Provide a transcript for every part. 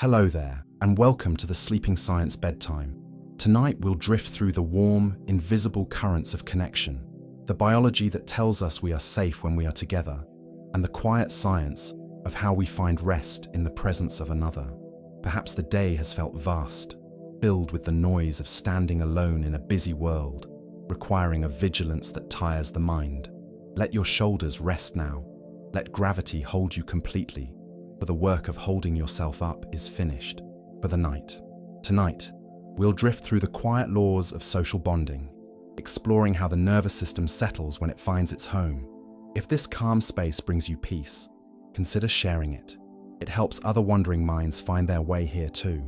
Hello there, and welcome to the Sleeping Science Bedtime. Tonight we'll drift through the warm, invisible currents of connection, the biology that tells us we are safe when we are together, and the quiet science of how we find rest in the presence of another. Perhaps the day has felt vast, filled with the noise of standing alone in a busy world, requiring a vigilance that tires the mind. Let your shoulders rest now. Let gravity hold you completely, for the work of holding yourself up is finished for the night. Tonight, we'll drift through the quiet laws of social bonding, exploring how the nervous system settles when it finds its home. If this calm space brings you peace, consider sharing it. It helps other wandering minds find their way here too.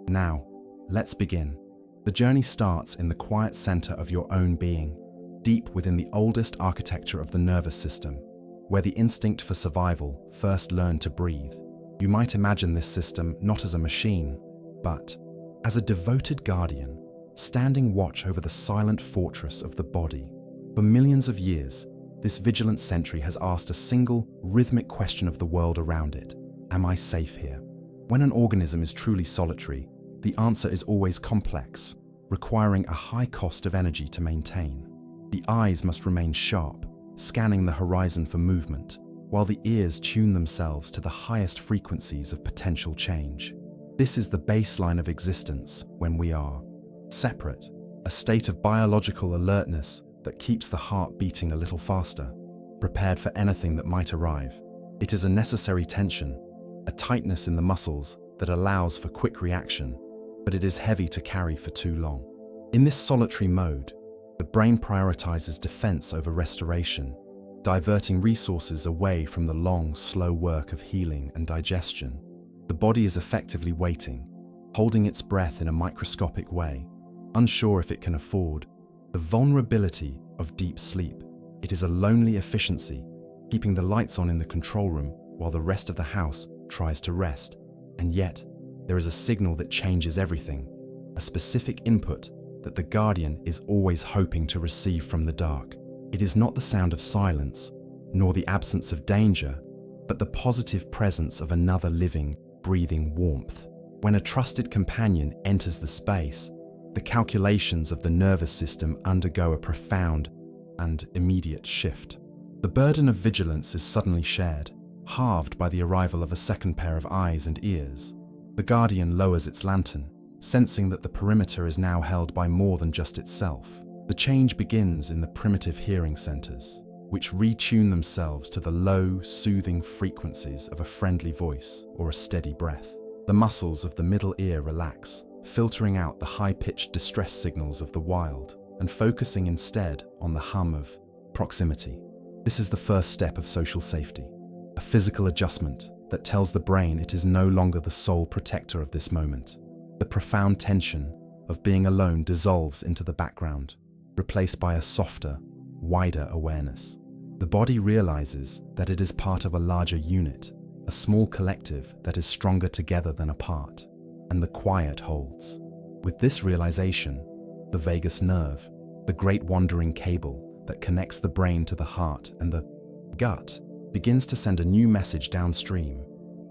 Now, let's begin. The journey starts in the quiet center of your own being, deep within the oldest architecture of the nervous system, where the instinct for survival first learned to breathe. You might imagine this system not as a machine, but as a devoted guardian, standing watch over the silent fortress of the body. For millions of years, this vigilant sentry has asked a single, rhythmic question of the world around it: am I safe here? When an organism is truly solitary, the answer is always complex, requiring a high cost of energy to maintain. The eyes must remain sharp, scanning the horizon for movement, while the ears tune themselves to the highest frequencies of potential change. This is the baseline of existence when we are separate, a state of biological alertness that keeps the heart beating a little faster, prepared for anything that might arrive. It is a necessary tension, a tightness in the muscles that allows for quick reaction, but it is heavy to carry for too long. In this solitary mode, the brain prioritizes defense over restoration, diverting resources away from the long, slow work of healing and digestion. The body is effectively waiting, holding its breath in a microscopic way, unsure if it can afford the vulnerability of deep sleep. It is a lonely efficiency, keeping the lights on in the control room while the rest of the house tries to rest. And yet, there is a signal that changes everything, a specific input that the guardian is always hoping to receive from the dark. It is not the sound of silence, nor the absence of danger, but the positive presence of another living, breathing warmth. When a trusted companion enters the space, the calculations of the nervous system undergo a profound and immediate shift. The burden of vigilance is suddenly shared, halved by the arrival of a second pair of eyes and ears. The guardian lowers its lantern, sensing that the perimeter is now held by more than just itself. The change begins in the primitive hearing centers, which retune themselves to the low, soothing frequencies of a friendly voice or a steady breath. The muscles of the middle ear relax, filtering out the high-pitched distress signals of the wild and focusing instead on the hum of proximity. This is the first step of social safety, a physical adjustment that tells the brain it is no longer the sole protector of this moment. The profound tension of being alone dissolves into the background, replaced by a softer, wider awareness. The body realizes that it is part of a larger unit, a small collective that is stronger together than apart, and the quiet holds. With this realization, the vagus nerve, the great wandering cable that connects the brain to the heart and the gut, begins to send a new message downstream.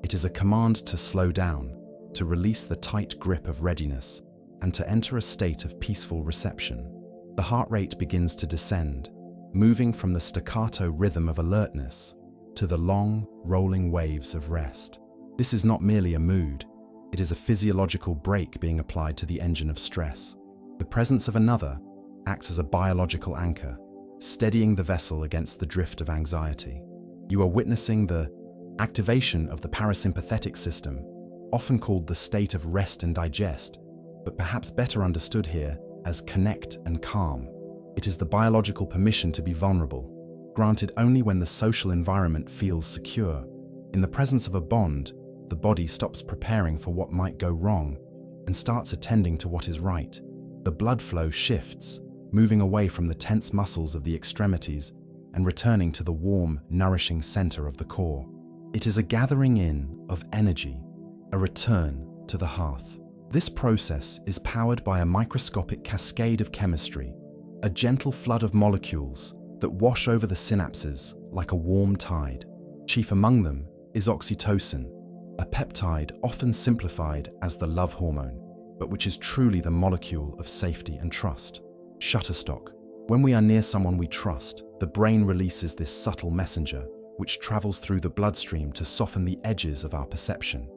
It is a command to slow down, to release the tight grip of readiness, and to enter a state of peaceful reception. The heart rate begins to descend, moving from the staccato rhythm of alertness to the long, rolling waves of rest. This is not merely a mood, it is a physiological brake being applied to the engine of stress. The presence of another acts as a biological anchor, steadying the vessel against the drift of anxiety. You are witnessing the activation of the parasympathetic system, often called the state of rest and digest, but perhaps better understood here as connect and calm. It is the biological permission to be vulnerable, granted only when the social environment feels secure. In the presence of a bond, the body stops preparing for what might go wrong and starts attending to what is right. The blood flow shifts, moving away from the tense muscles of the extremities and returning to the warm, nourishing center of the core. It is a gathering in of energy, a return to the hearth. This process is powered by a microscopic cascade of chemistry, a gentle flood of molecules that wash over the synapses like a warm tide. Chief among them is oxytocin, a peptide often simplified as the love hormone, but which is truly the molecule of safety and trust. Shutterstock. When we are near someone we trust, the brain releases this subtle messenger, which travels through the bloodstream to soften the edges of our perception.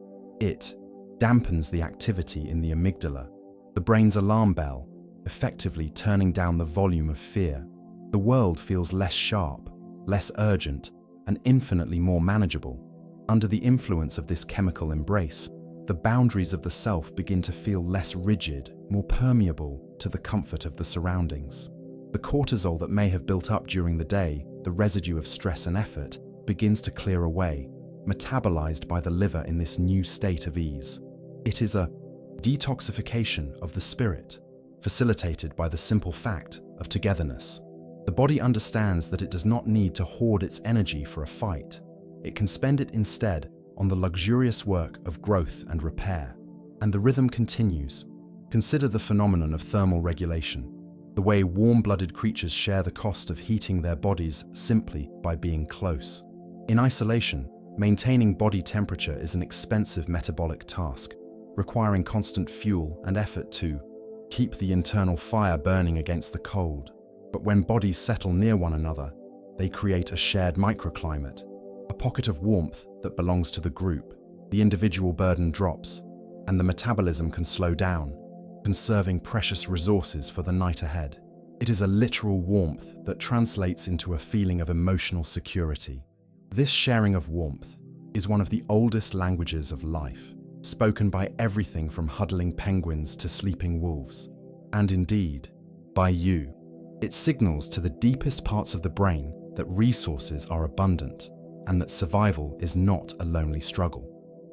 It dampens the activity in the amygdala, the brain's alarm bell, effectively turning down the volume of fear. The world feels less sharp, less urgent, and infinitely more manageable. Under the influence of this chemical embrace, the boundaries of the self begin to feel less rigid, more permeable to the comfort of the surroundings. The cortisol that may have built up during the day, the residue of stress and effort, begins to clear away, metabolized by the liver in this new state of ease. It is a detoxification of the spirit, facilitated by the simple fact of togetherness. The body understands that it does not need to hoard its energy for a fight. It can spend it instead on the luxurious work of growth and repair. And the rhythm continues. Consider the phenomenon of thermal regulation, the way warm-blooded creatures share the cost of heating their bodies simply by being close. In isolation, maintaining body temperature is an expensive metabolic task, requiring constant fuel and effort to keep the internal fire burning against the cold. But when bodies settle near one another, they create a shared microclimate, a pocket of warmth that belongs to the group. The individual burden drops, and the metabolism can slow down, conserving precious resources for the night ahead. It is a literal warmth that translates into a feeling of emotional security. This sharing of warmth is one of the oldest languages of life, spoken by everything from huddling penguins to sleeping wolves, and indeed, by you. It signals to the deepest parts of the brain that resources are abundant and that survival is not a lonely struggle.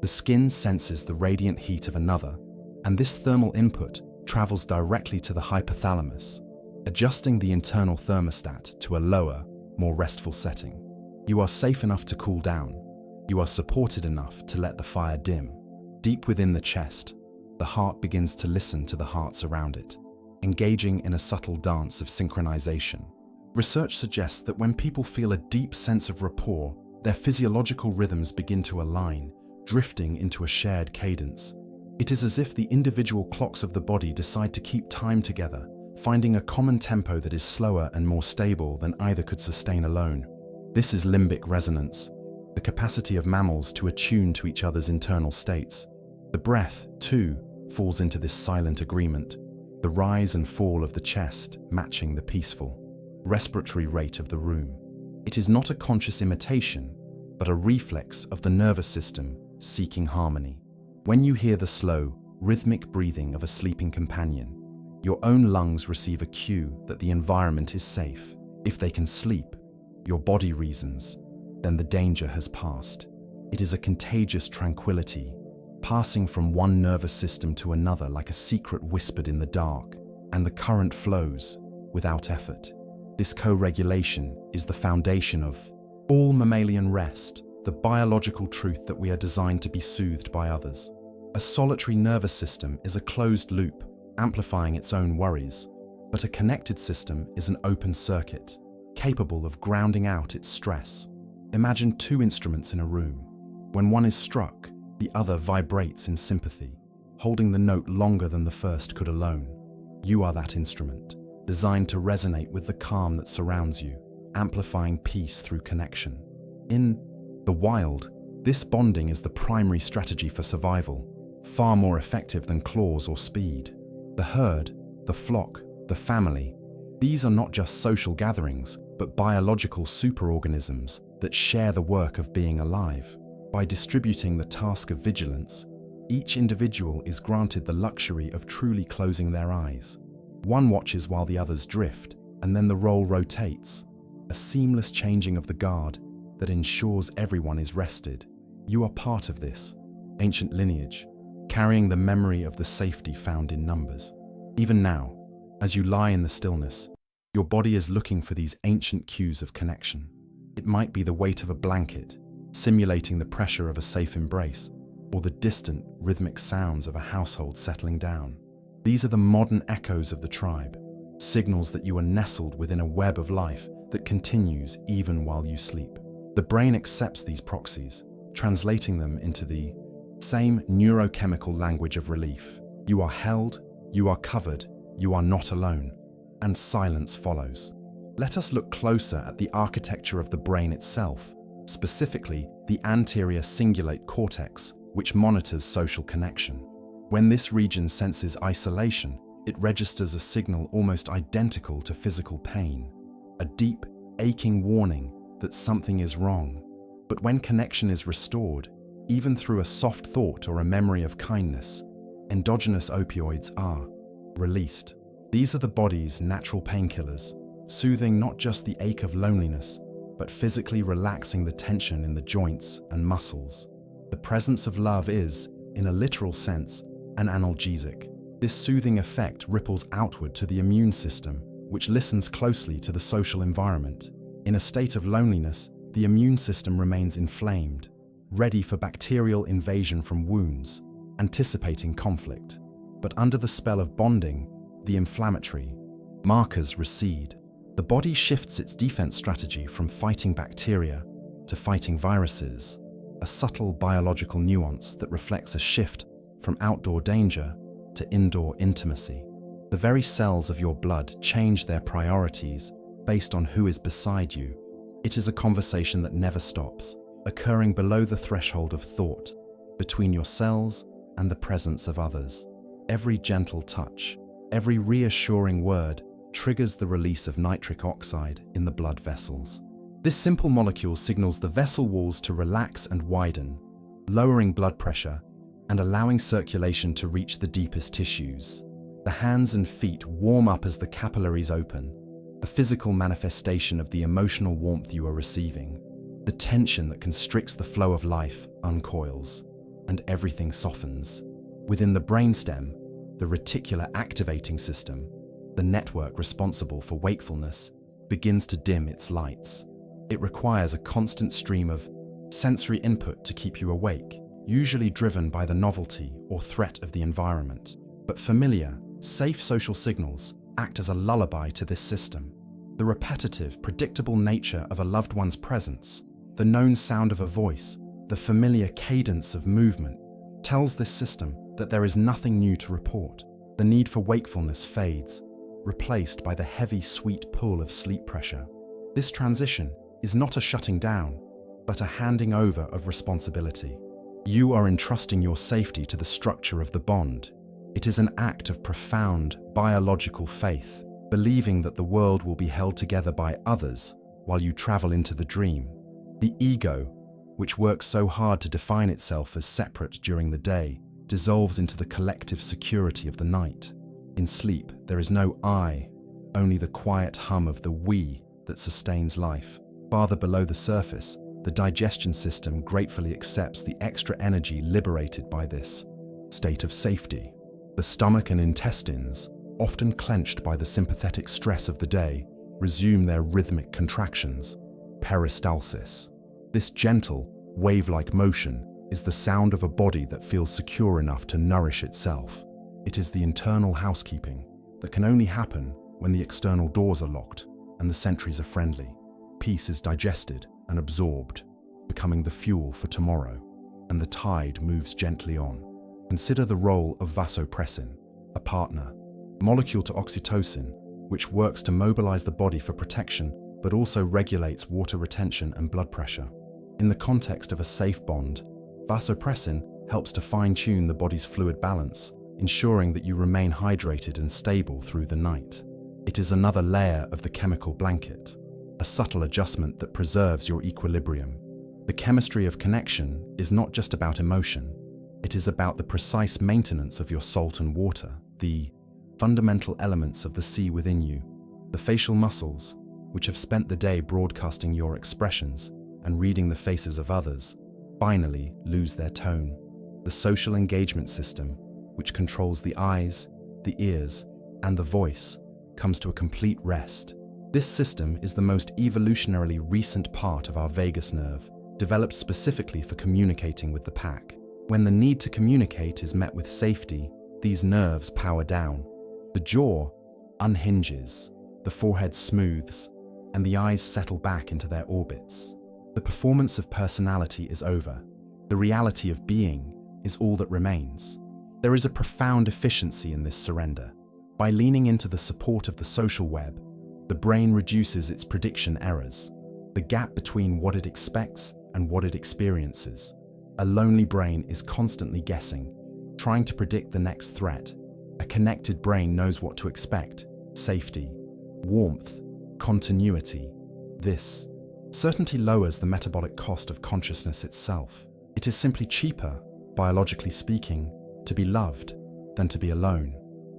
The skin senses the radiant heat of another, and this thermal input travels directly to the hypothalamus, adjusting the internal thermostat to a lower, more restful setting. You are safe enough to cool down. You are supported enough to let the fire dim. Deep within the chest, the heart begins to listen to the hearts around it, engaging in a subtle dance of synchronization. Research suggests that when people feel a deep sense of rapport, their physiological rhythms begin to align, drifting into a shared cadence. It is as if the individual clocks of the body decide to keep time together, finding a common tempo that is slower and more stable than either could sustain alone. This is limbic resonance, the capacity of mammals to attune to each other's internal states. The breath, too, falls into this silent agreement, the rise and fall of the chest matching the peaceful, respiratory rate of the room. It is not a conscious imitation, but a reflex of the nervous system seeking harmony. When you hear the slow, rhythmic breathing of a sleeping companion, your own lungs receive a cue that the environment is safe. If they can sleep, your body reasons, then the danger has passed. It is a contagious tranquility, passing from one nervous system to another like a secret whispered in the dark, and the current flows without effort. This co-regulation is the foundation of all mammalian rest, the biological truth that we are designed to be soothed by others. A solitary nervous system is a closed loop, amplifying its own worries, but a connected system is an open circuit, capable of grounding out its stress. Imagine two instruments in a room. When one is struck, the other vibrates in sympathy, holding the note longer than the first could alone. You are that instrument, designed to resonate with the calm that surrounds you, amplifying peace through connection. In the wild, this bonding is the primary strategy for survival, far more effective than claws or speed. The herd, the flock, the family, these are not just social gatherings, but biological superorganisms that share the work of being alive. By distributing the task of vigilance, each individual is granted the luxury of truly closing their eyes. One watches while the others drift, and then the role rotates, a seamless changing of the guard that ensures everyone is rested. You are part of this ancient lineage, carrying the memory of the safety found in numbers. Even now, as you lie in the stillness, your body is looking for these ancient cues of connection. It might be the weight of a blanket, simulating the pressure of a safe embrace, or the distant, rhythmic sounds of a household settling down. These are the modern echoes of the tribe, signals that you are nestled within a web of life that continues even while you sleep. The brain accepts these proxies, translating them into the Same neurochemical language of relief. You are held, you are covered, you are not alone. And silence follows. Let us look closer at the architecture of the brain itself, specifically the anterior cingulate cortex, which monitors social connection. When this region senses isolation, it registers a signal almost identical to physical pain, a deep, aching warning that something is wrong. But when connection is restored, even through a soft thought or a memory of kindness, endogenous opioids are released. These are the body's natural painkillers, soothing not just the ache of loneliness, but physically relaxing the tension in the joints and muscles. The presence of love is, in a literal sense, an analgesic. This soothing effect ripples outward to the immune system, which listens closely to the social environment. In a state of loneliness, the immune system remains inflamed, ready for bacterial invasion from wounds, anticipating conflict. But under the spell of bonding, the inflammatory markers recede. The body shifts its defense strategy from fighting bacteria to fighting viruses, a subtle biological nuance that reflects a shift from outdoor danger to indoor intimacy. The very cells of your blood change their priorities based on who is beside you. It is a conversation that never stops, occurring below the threshold of thought, between your cells and the presence of others. Every gentle touch, every reassuring word triggers the release of nitric oxide in the blood vessels. This simple molecule signals the vessel walls to relax and widen, lowering blood pressure and allowing circulation to reach the deepest tissues. The hands and feet warm up as the capillaries open, a physical manifestation of the emotional warmth you are receiving. The tension that constricts the flow of life uncoils, and everything softens. Within the brainstem, the reticular activating system, the network responsible for wakefulness, begins to dim its lights. It requires a constant stream of sensory input to keep you awake, usually driven by the novelty or threat of the environment. But familiar, safe social signals act as a lullaby to this system. The repetitive, predictable nature of a loved one's presence, the known sound of a voice, the familiar cadence of movement, tells this system that there is nothing new to report. The need for wakefulness fades, replaced by the heavy, sweet pull of sleep pressure. This transition is not a shutting down, but a handing over of responsibility. You are entrusting your safety to the structure of the bond. It is an act of profound biological faith, believing that the world will be held together by others while you travel into the dream. The ego, which works so hard to define itself as separate during the day, dissolves into the collective security of the night. In sleep, there is no I, only the quiet hum of the we that sustains life. Farther below the surface, the digestion system gratefully accepts the extra energy liberated by this state of safety. The stomach and intestines, often clenched by the sympathetic stress of the day, resume their rhythmic contractions, peristalsis. This gentle, wave-like motion is the sound of a body that feels secure enough to nourish itself. It is the internal housekeeping that can only happen when the external doors are locked and the sentries are friendly. Peace is digested and absorbed, becoming the fuel for tomorrow, and the tide moves gently on. Consider the role of vasopressin, a partner, molecule to oxytocin, which works to mobilize the body for protection but also regulates water retention and blood pressure. In the context of a safe bond, vasopressin helps to fine-tune the body's fluid balance, ensuring that you remain hydrated and stable through the night. It is another layer of the chemical blanket, a subtle adjustment that preserves your equilibrium. The chemistry of connection is not just about emotion. It is about the precise maintenance of your salt and water, the fundamental elements of the sea within you. The facial muscles, which have spent the day broadcasting your expressions and reading the faces of others, finally lose their tone. The social engagement system, which controls the eyes, the ears, and the voice, comes to a complete rest. This system is the most evolutionarily recent part of our vagus nerve, developed specifically for communicating with the pack. When the need to communicate is met with safety, these nerves power down. The jaw unhinges, the forehead smooths, and the eyes settle back into their orbits. The performance of personality is over. The reality of being is all that remains. There is a profound efficiency in this surrender. By leaning into the support of the social web, the brain reduces its prediction errors, the gap between what it expects and what it experiences. A lonely brain is constantly guessing, trying to predict the next threat. A connected brain knows what to expect: safety, warmth, continuity. This certainty lowers the metabolic cost of consciousness itself. It is simply cheaper, biologically speaking, to be loved than to be alone.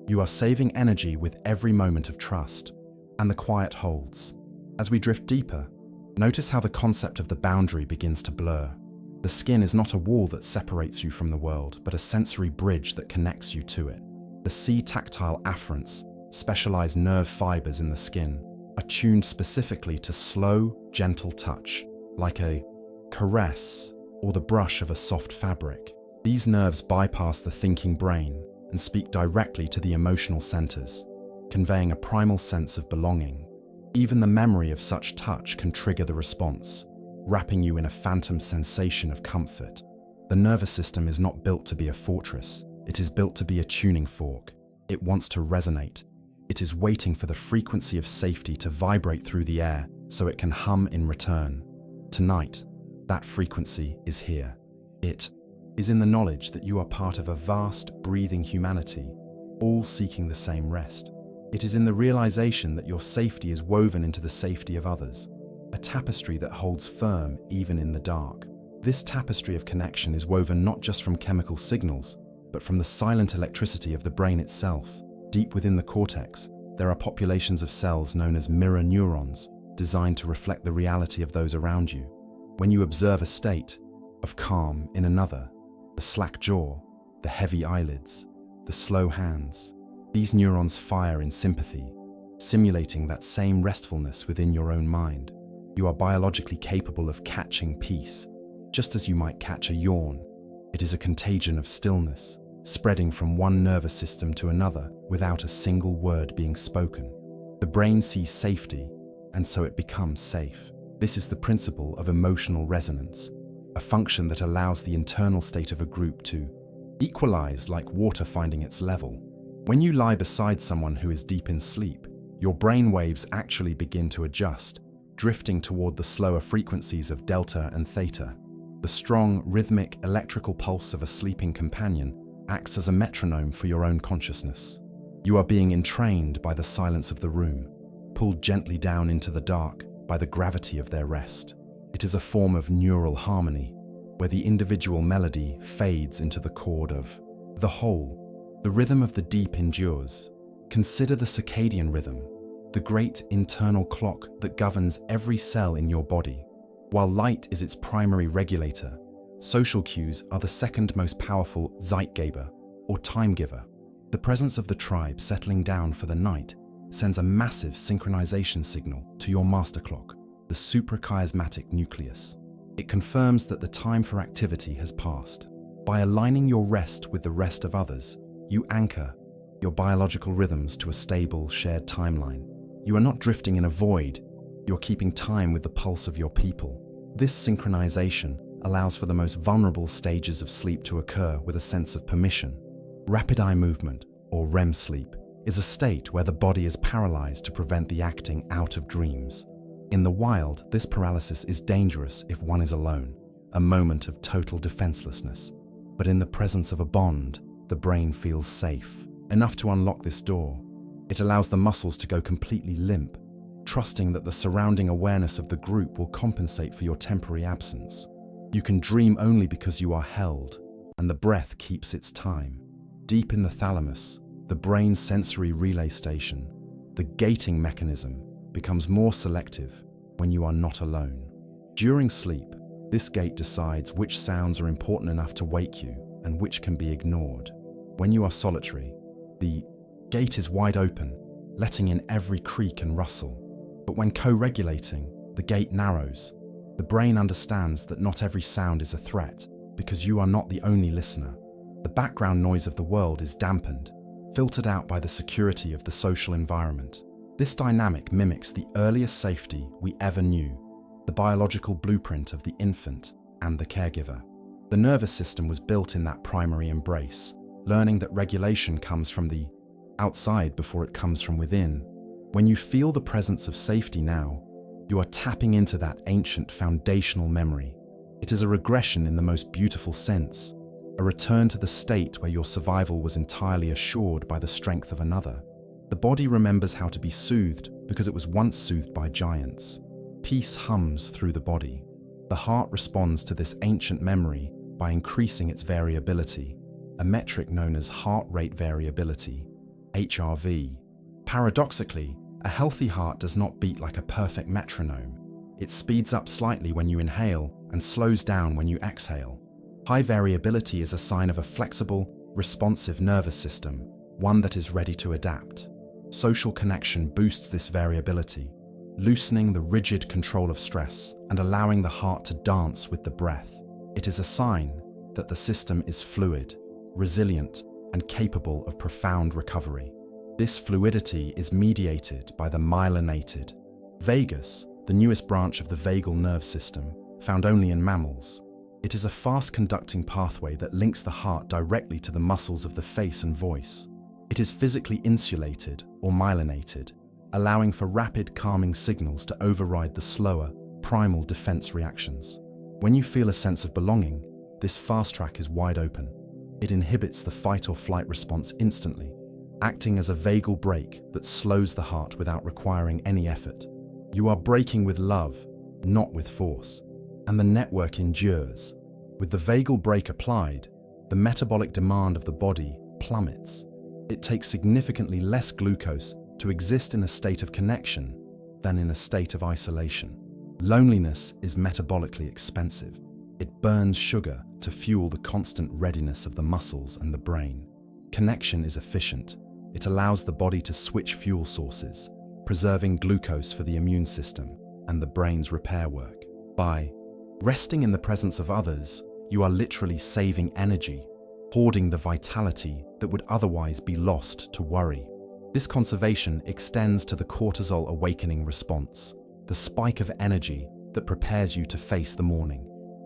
You are saving energy with every moment of trust, and the quiet holds. As we drift deeper, notice how the concept of the boundary begins to blur. The skin is not a wall that separates you from the world, but a sensory bridge that connects you to it. The C-tactile afferents, specialized nerve fibers in the skin, are tuned specifically to slow, gentle touch, like a caress or the brush of a soft fabric. These nerves bypass the thinking brain and speak directly to the emotional centers, conveying a primal sense of belonging. Even the memory of such touch can trigger the response, wrapping you in a phantom sensation of comfort. The nervous system is not built to be a fortress. It is built to be a tuning fork. It wants to resonate. It is waiting for the frequency of safety to vibrate through the air so it can hum in return. Tonight, that frequency is here. It is in the knowledge that you are part of a vast, breathing humanity, all seeking the same rest. It is in the realization that your safety is woven into the safety of others, a tapestry that holds firm even in the dark. This tapestry of connection is woven not just from chemical signals, but from the silent electricity of the brain itself. Deep within the cortex, there are populations of cells known as mirror neurons, designed to reflect the reality of those around you. When you observe a state of calm in another, the slack jaw, the heavy eyelids, the slow hands, these neurons fire in sympathy, simulating that same restfulness within your own mind. You are biologically capable of catching peace, just as you might catch a yawn. It is a contagion of stillness, spreading from one nervous system to another without a single word being spoken. The brain sees safety, and so it becomes safe. This is the principle of emotional resonance, a function that allows the internal state of a group to equalize like water finding its level. When you lie beside someone who is deep in sleep, your brain waves actually begin to adjust, drifting toward the slower frequencies of delta and theta. The strong, rhythmic, electrical pulse of a sleeping companion acts as a metronome for your own consciousness. You are being entrained by the silence of the room, pulled gently down into the dark by the gravity of their rest. It is a form of neural harmony, where the individual melody fades into the chord of the whole. The rhythm of the deep endures. Consider the circadian rhythm, the great internal clock that governs every cell in your body. While light is its primary regulator, social cues are the second most powerful Zeitgeber, or time giver. The presence of the tribe settling down for the night sends a massive synchronization signal to your master clock, the suprachiasmatic nucleus. It confirms that the time for activity has passed. By aligning your rest with the rest of others, you anchor your biological rhythms to a stable, shared timeline. You are not drifting in a void, you're keeping time with the pulse of your people. This synchronization allows for the most vulnerable stages of sleep to occur with a sense of permission. Rapid eye movement, or REM sleep, is a state where the body is paralyzed to prevent the acting out of dreams. In the wild, this paralysis is dangerous if one is alone, a moment of total defenselessness. But in the presence of a bond, the brain feels safe, enough to unlock this door. It allows the muscles to go completely limp, trusting that the surrounding awareness of the group will compensate for your temporary absence. You can dream only because you are held, and the breath keeps its time. Deep in the thalamus, the brain's sensory relay station, the gating mechanism becomes more selective when you are not alone. During sleep, this gate decides which sounds are important enough to wake you and which can be ignored. When you are solitary, the gate is wide open, letting in every creak and rustle. But when co-regulating, the gate narrows. The brain understands that not every sound is a threat, because you are not the only listener. The background noise of the world is dampened, filtered out by the security of the social environment. This dynamic mimics the earliest safety we ever knew, the biological blueprint of the infant and the caregiver. The nervous system was built in that primary embrace, learning that regulation comes from the outside before it comes from within. When you feel the presence of safety now, you are tapping into that ancient foundational memory. It is a regression in the most beautiful sense, a return to the state where your survival was entirely assured by the strength of another. The body remembers how to be soothed because it was once soothed by giants. Peace hums through the body. The heart responds to this ancient memory by increasing its variability, a metric known as heart rate variability, HRV. Paradoxically, a healthy heart does not beat like a perfect metronome. It speeds up slightly when you inhale and slows down when you exhale. High variability is a sign of a flexible, responsive nervous system, one that is ready to adapt. Social connection boosts this variability, loosening the rigid control of stress and allowing the heart to dance with the breath. It is a sign that the system is fluid, resilient, and capable of profound recovery. This fluidity is mediated by the myelinated vagus, the newest branch of the vagal nerve system, found only in mammals. It is a fast-conducting pathway that links the heart directly to the muscles of the face and voice. It is physically insulated or myelinated, allowing for rapid calming signals to override the slower, primal defense reactions. When you feel a sense of belonging, this fast track is wide open. It inhibits the fight or flight response instantly, acting as a vagal brake that slows the heart without requiring any effort. You are braking with love, not with force, and the network endures. With the vagal brake applied, the metabolic demand of the body plummets. It takes significantly less glucose to exist in a state of connection than in a state of isolation. Loneliness is metabolically expensive. It burns sugar to fuel the constant readiness of the muscles and the brain. Connection is efficient. It allows the body to switch fuel sources, preserving glucose for the immune system and the brain's repair work. By resting in the presence of others, you are literally saving energy, hoarding the vitality that would otherwise be lost to worry. This conservation extends to the cortisol awakening response, the spike of energy that prepares you to face the morning.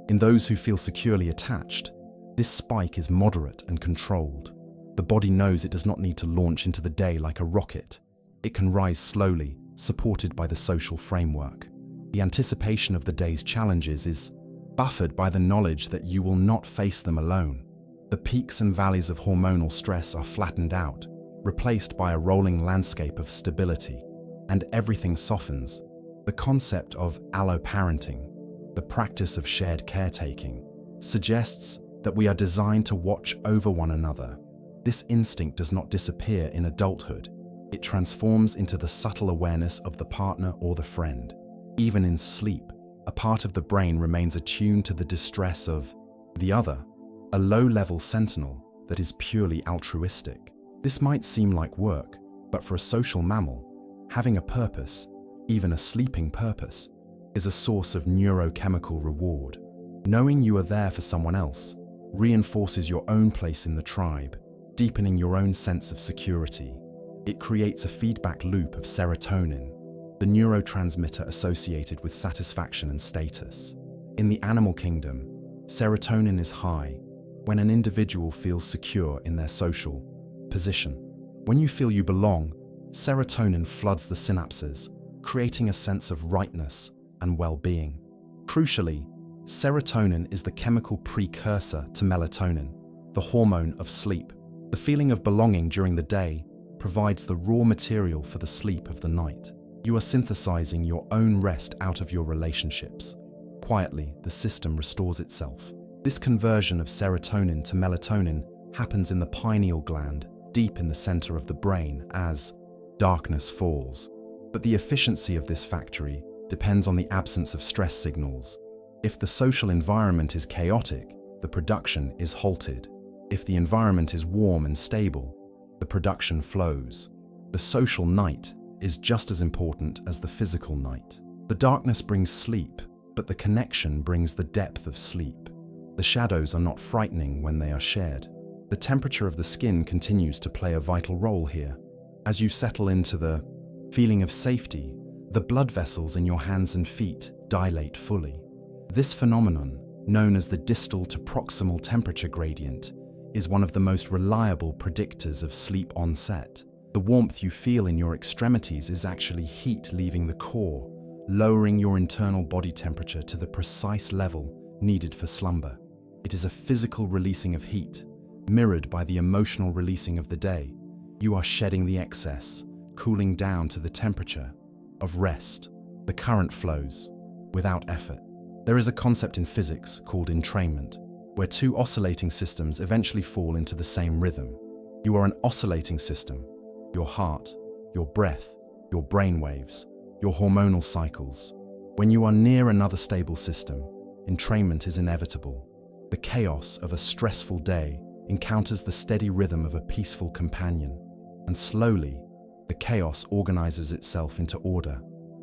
In those who feel securely attached, this spike is moderate and controlled. The body knows it does not need to launch into the day like a rocket. It can rise slowly, supported by the social framework. The anticipation of the day's challenges is buffered by the knowledge that you will not face them alone. The peaks and valleys of hormonal stress are flattened out, replaced by a rolling landscape of stability, and everything softens. The concept of alloparenting, the practice of shared caretaking, suggests that we are designed to watch over one another. This instinct does not disappear in adulthood. It transforms into the subtle awareness of the partner or the friend. Even in sleep, a part of the brain remains attuned to the distress of the other, a low-level sentinel that is purely altruistic. This might seem like work, but for a social mammal, having a purpose, even a sleeping purpose, is a source of neurochemical reward. Knowing you are there for someone else reinforces your own place in the tribe, deepening your own sense of security. It creates a feedback loop of serotonin, the neurotransmitter associated with satisfaction and status. In the animal kingdom, serotonin is high when an individual feels secure in their social position. When you feel you belong, serotonin floods the synapses, creating a sense of rightness and well-being. Crucially, serotonin is the chemical precursor to melatonin, the hormone of sleep. The feeling of belonging during the day provides the raw material for the sleep of the night. You are synthesizing your own rest out of your relationships. Quietly, the system restores itself. This conversion of serotonin to melatonin happens in the pineal gland, deep in the center of the brain, as darkness falls. But the efficiency of this factory depends on the absence of stress signals. If the social environment is chaotic, the production is halted. If the environment is warm and stable, the production flows. The social night is just as important as the physical night. The darkness brings sleep, but the connection brings the depth of sleep. The shadows are not frightening when they are shared. The temperature of the skin continues to play a vital role here. As you settle into the feeling of safety, the blood vessels in your hands and feet dilate fully. This phenomenon, known as the distal to proximal temperature gradient, is one of the most reliable predictors of sleep onset. The warmth you feel in your extremities is actually heat leaving the core, lowering your internal body temperature to the precise level needed for slumber. It is a physical releasing of heat, mirrored by the emotional releasing of the day. You are shedding the excess, cooling down to the temperature of rest. The current flows without effort. There is a concept in physics called entrainment, where two oscillating systems eventually fall into the same rhythm. You are an oscillating system. Your heart, your breath, your brain waves, your hormonal cycles. When you are near another stable system, entrainment is inevitable. The chaos of a stressful day encounters the steady rhythm of a peaceful companion, and slowly, the chaos organizes itself into order.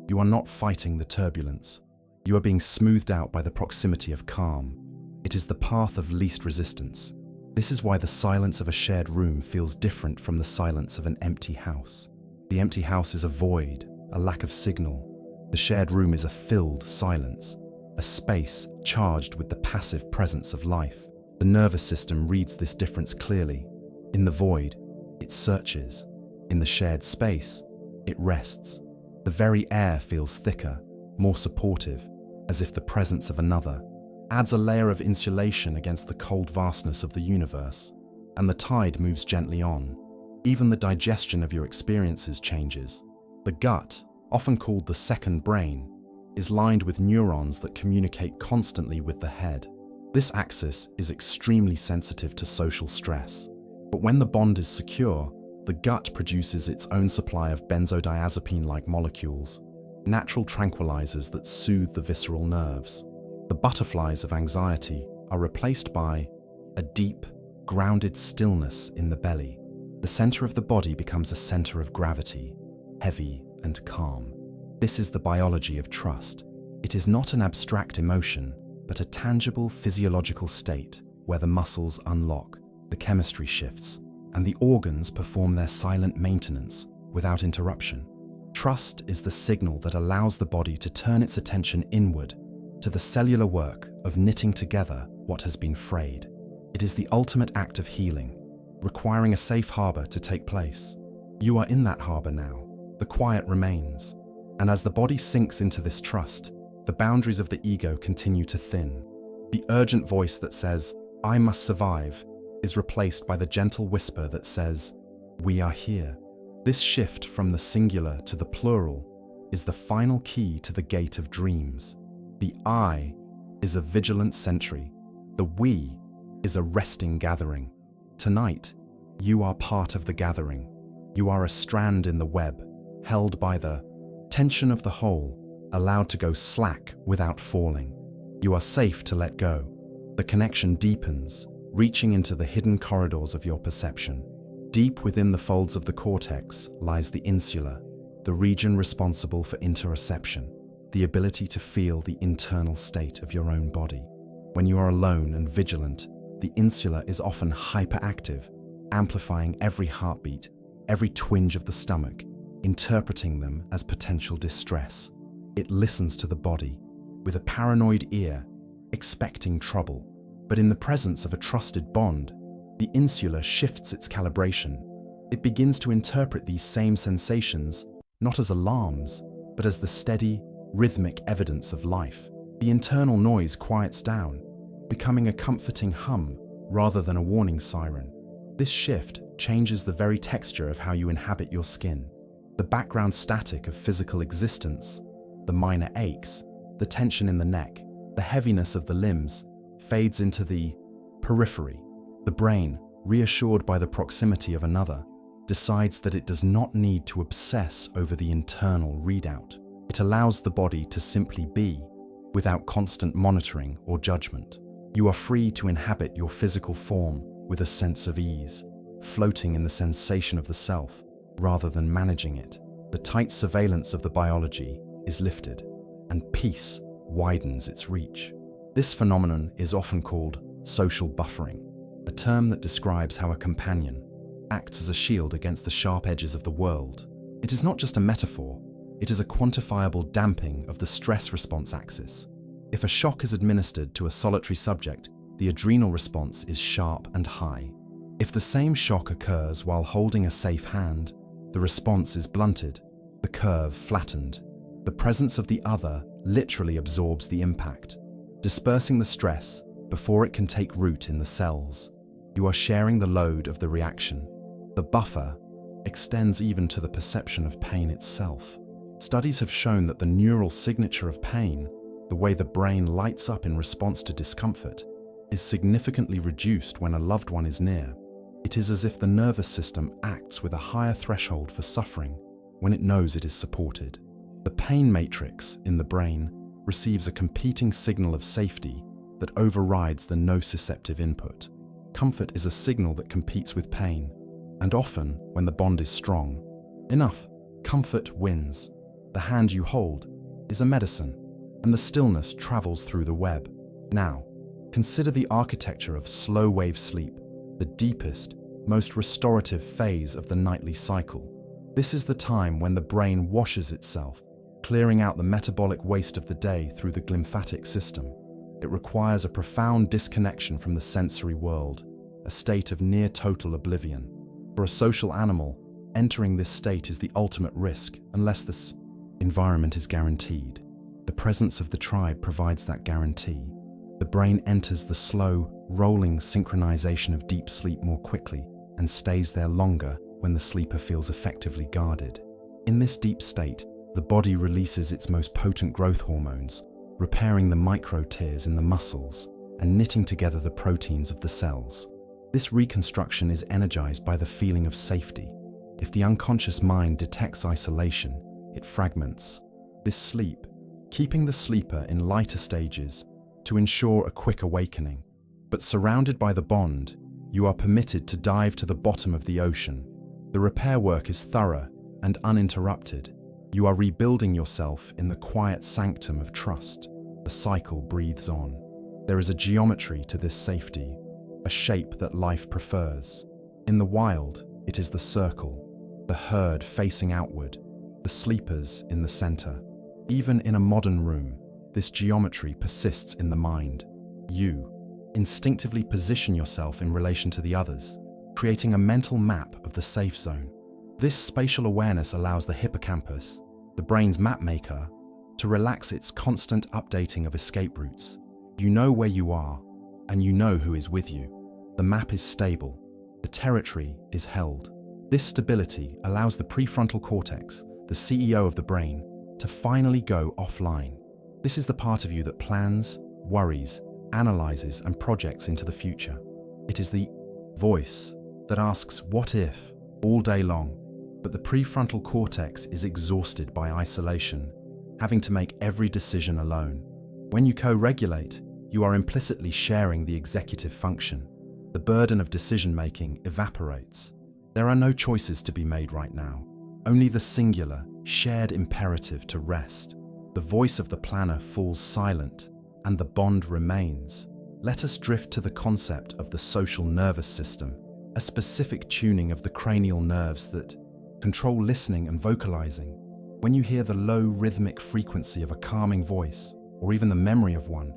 You are not fighting the turbulence. You are being smoothed out by the proximity of calm. It is the path of least resistance. This is why the silence of a shared room feels different from the silence of an empty house. The empty house is a void, a lack of signal. The shared room is a filled silence, a space charged with the passive presence of life. The nervous system reads this difference clearly. In the void, it searches. In the shared space, it rests. The very air feels thicker, more supportive, as if the presence of another adds a layer of insulation against the cold vastness of the universe, and the tide moves gently on. Even the digestion of your experiences changes. The gut, often called the second brain, is lined with neurons that communicate constantly with the head. This axis is extremely sensitive to social stress. But when the bond is secure, the gut produces its own supply of benzodiazepine-like molecules, natural tranquilizers that soothe the visceral nerves. The butterflies of anxiety are replaced by a deep, grounded stillness in the belly. The center of the body becomes a center of gravity, heavy and calm. This is the biology of trust. It is not an abstract emotion, but a tangible physiological state where the muscles unlock, the chemistry shifts, and the organs perform their silent maintenance without interruption. Trust is the signal that allows the body to turn its attention inward to the cellular work of knitting together what has been frayed. It is the ultimate act of healing, requiring a safe harbor to take place. You are in that harbor now. The quiet remains. And as the body sinks into this trust, the boundaries of the ego continue to thin. The urgent voice that says, "I must survive," is replaced by the gentle whisper that says, "We are here." This shift from the singular to the plural is the final key to the gate of dreams. The I is a vigilant sentry. The we is a resting gathering. Tonight, you are part of the gathering. You are a strand in the web, held by the tension of the whole, allowed to go slack without falling. You are safe to let go. The connection deepens, reaching into the hidden corridors of your perception. Deep within the folds of the cortex lies the insula, the region responsible for interoception, the ability to feel the internal state of your own body. When you are alone and vigilant, the insula is often hyperactive, amplifying every heartbeat, every twinge of the stomach, interpreting them as potential distress. It listens to the body with a paranoid ear, expecting trouble. But in the presence of a trusted bond, the insula shifts its calibration. It begins to interpret these same sensations not as alarms, but as the steady, rhythmic evidence of life. The internal noise quiets down, becoming a comforting hum rather than a warning siren. This shift changes the very texture of how you inhabit your skin. The background static of physical existence, the minor aches, the tension in the neck, the heaviness of the limbs, fades into the periphery. The brain, reassured by the proximity of another, decides that it does not need to obsess over the internal readout. It allows the body to simply be, without constant monitoring or judgment. You are free to inhabit your physical form with a sense of ease, floating in the sensation of the self, rather than managing it. The tight surveillance of the biology is lifted, and peace widens its reach. This phenomenon is often called social buffering, a term that describes how a companion acts as a shield against the sharp edges of the world. It is not just a metaphor, it is a quantifiable damping of the stress response axis. If a shock is administered to a solitary subject, the adrenal response is sharp and high. If the same shock occurs while holding a safe hand, the response is blunted, the curve flattened. The presence of the other literally absorbs the impact, dispersing the stress before it can take root in the cells. You are sharing the load of the reaction. The buffer extends even to the perception of pain itself. Studies have shown that the neural signature of pain, the way the brain lights up in response to discomfort, is significantly reduced when a loved one is near. It is as if the nervous system acts with a higher threshold for suffering when it knows it is supported. The pain matrix in the brain receives a competing signal of safety that overrides the nociceptive input. Comfort is a signal that competes with pain, and often, when the bond is strong enough, comfort wins. The hand you hold is a medicine, and the stillness travels through the web. Now, consider the architecture of slow-wave sleep, the deepest, most restorative phase of the nightly cycle. This is the time when the brain washes itself, clearing out the metabolic waste of the day through the glymphatic system. It requires a profound disconnection from the sensory world, a state of near-total oblivion. For a social animal, entering this state is the ultimate risk unless this environment is guaranteed. The presence of the tribe provides that guarantee. The brain enters the slow, rolling synchronization of deep sleep more quickly and stays there longer when the sleeper feels effectively guarded. In this deep state, the body releases its most potent growth hormones, repairing the micro tears in the muscles and knitting together the proteins of the cells. This reconstruction is energized by the feeling of safety. If the unconscious mind detects isolation, it fragments. This sleep, keeping the sleeper in lighter stages to ensure a quick awakening. But surrounded by the bond, you are permitted to dive to the bottom of the ocean. The repair work is thorough and uninterrupted. You are rebuilding yourself in the quiet sanctum of trust. The cycle breathes on. There is a geometry to this safety, a shape that life prefers. In the wild, it is the circle, the herd facing outward, the sleepers in the center. Even in a modern room, this geometry persists in the mind. You instinctively position yourself in relation to the others, creating a mental map of the safe zone. This spatial awareness allows the hippocampus, the brain's mapmaker, to relax its constant updating of escape routes. You know where you are, and you know who is with you. The map is stable. The territory is held. This stability allows the prefrontal cortex, the CEO of the brain, to finally go offline. This is the part of you that plans, worries, analyzes, and projects into the future. It is the voice that asks, "What if?" all day long. But the prefrontal cortex is exhausted by isolation, having to make every decision alone. When you co-regulate, you are implicitly sharing the executive function. The burden of decision-making evaporates. There are no choices to be made right now, only the singular, shared imperative to rest. The voice of the planner falls silent, and the bond remains. Let us drift to the concept of the social nervous system, a specific tuning of the cranial nerves that control listening and vocalizing. When you hear the low rhythmic frequency of a calming voice, or even the memory of one,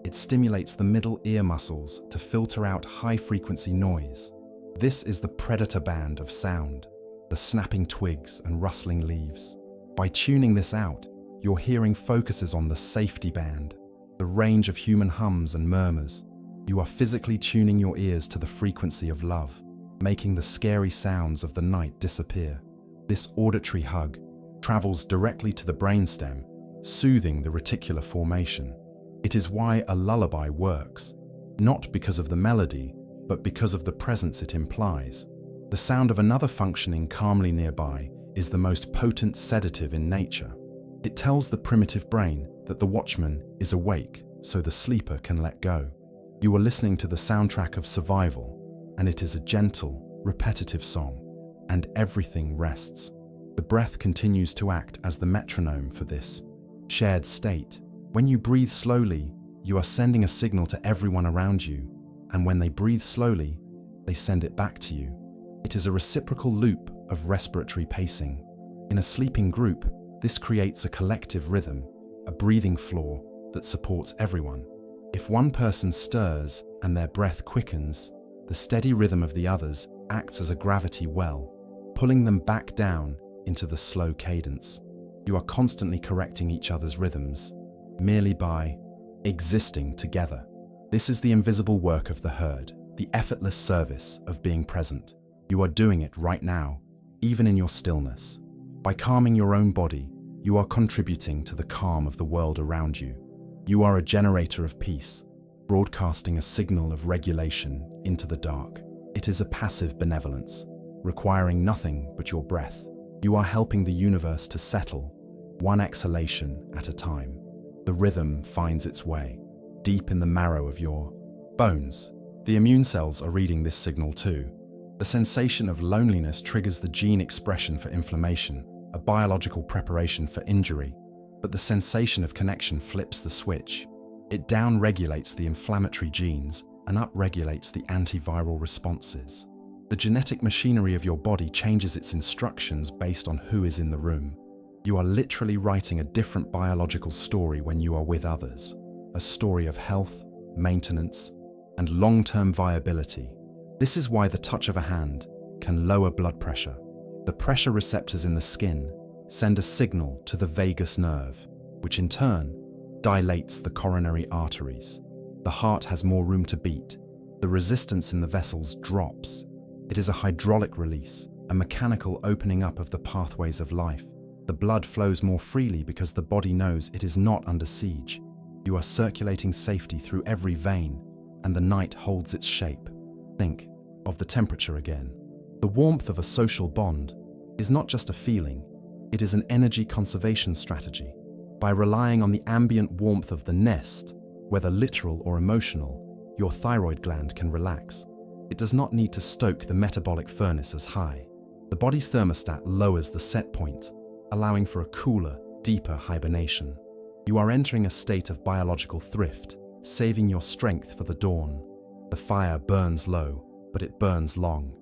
it stimulates the middle ear muscles to filter out high-frequency noise. This is the predator band of sound, the snapping twigs and rustling leaves. By tuning this out, your hearing focuses on the safety band, the range of human hums and murmurs. You are physically tuning your ears to the frequency of love, making the scary sounds of the night disappear. This auditory hug travels directly to the brainstem, soothing the reticular formation. It is why a lullaby works, not because of the melody, but because of the presence it implies. The sound of another functioning calmly nearby is the most potent sedative in nature. It tells the primitive brain that the watchman is awake, so the sleeper can let go. You are listening to the soundtrack of survival, and it is a gentle, repetitive song, and everything rests. The breath continues to act as the metronome for this shared state. When you breathe slowly, you are sending a signal to everyone around you, and when they breathe slowly, they send it back to you. It is a reciprocal loop of respiratory pacing. In a sleeping group, this creates a collective rhythm, a breathing floor, that supports everyone. If one person stirs and their breath quickens, the steady rhythm of the others acts as a gravity well, pulling them back down into the slow cadence. You are constantly correcting each other's rhythms, merely by existing together. This is the invisible work of the herd, the effortless service of being present. You are doing it right now, even in your stillness. By calming your own body, you are contributing to the calm of the world around you. You are a generator of peace, broadcasting a signal of regulation into the dark. It is a passive benevolence, requiring nothing but your breath. You are helping the universe to settle, one exhalation at a time. The rhythm finds its way, deep in the marrow of your bones. The immune cells are reading this signal too. The sensation of loneliness triggers the gene expression for inflammation, a biological preparation for injury. But the sensation of connection flips the switch. It down-regulates the inflammatory genes and up-regulates the antiviral responses. The genetic machinery of your body changes its instructions based on who is in the room. You are literally writing a different biological story when you are with others, a story of health, maintenance, and long-term viability. This is why the touch of a hand can lower blood pressure. The pressure receptors in the skin send a signal to the vagus nerve, which in turn dilates the coronary arteries. The heart has more room to beat. The resistance in the vessels drops. It is a hydraulic release, a mechanical opening up of the pathways of life. The blood flows more freely because the body knows it is not under siege. You are circulating safety through every vein, and the night holds its shape. Think of the temperature again. The warmth of a social bond is not just a feeling, it is an energy conservation strategy. By relying on the ambient warmth of the nest, whether literal or emotional, your thyroid gland can relax. It does not need to stoke the metabolic furnace as high. The body's thermostat lowers the set point, allowing for a cooler, deeper hibernation. You are entering a state of biological thrift, saving your strength for the dawn. The fire burns low, but it burns long.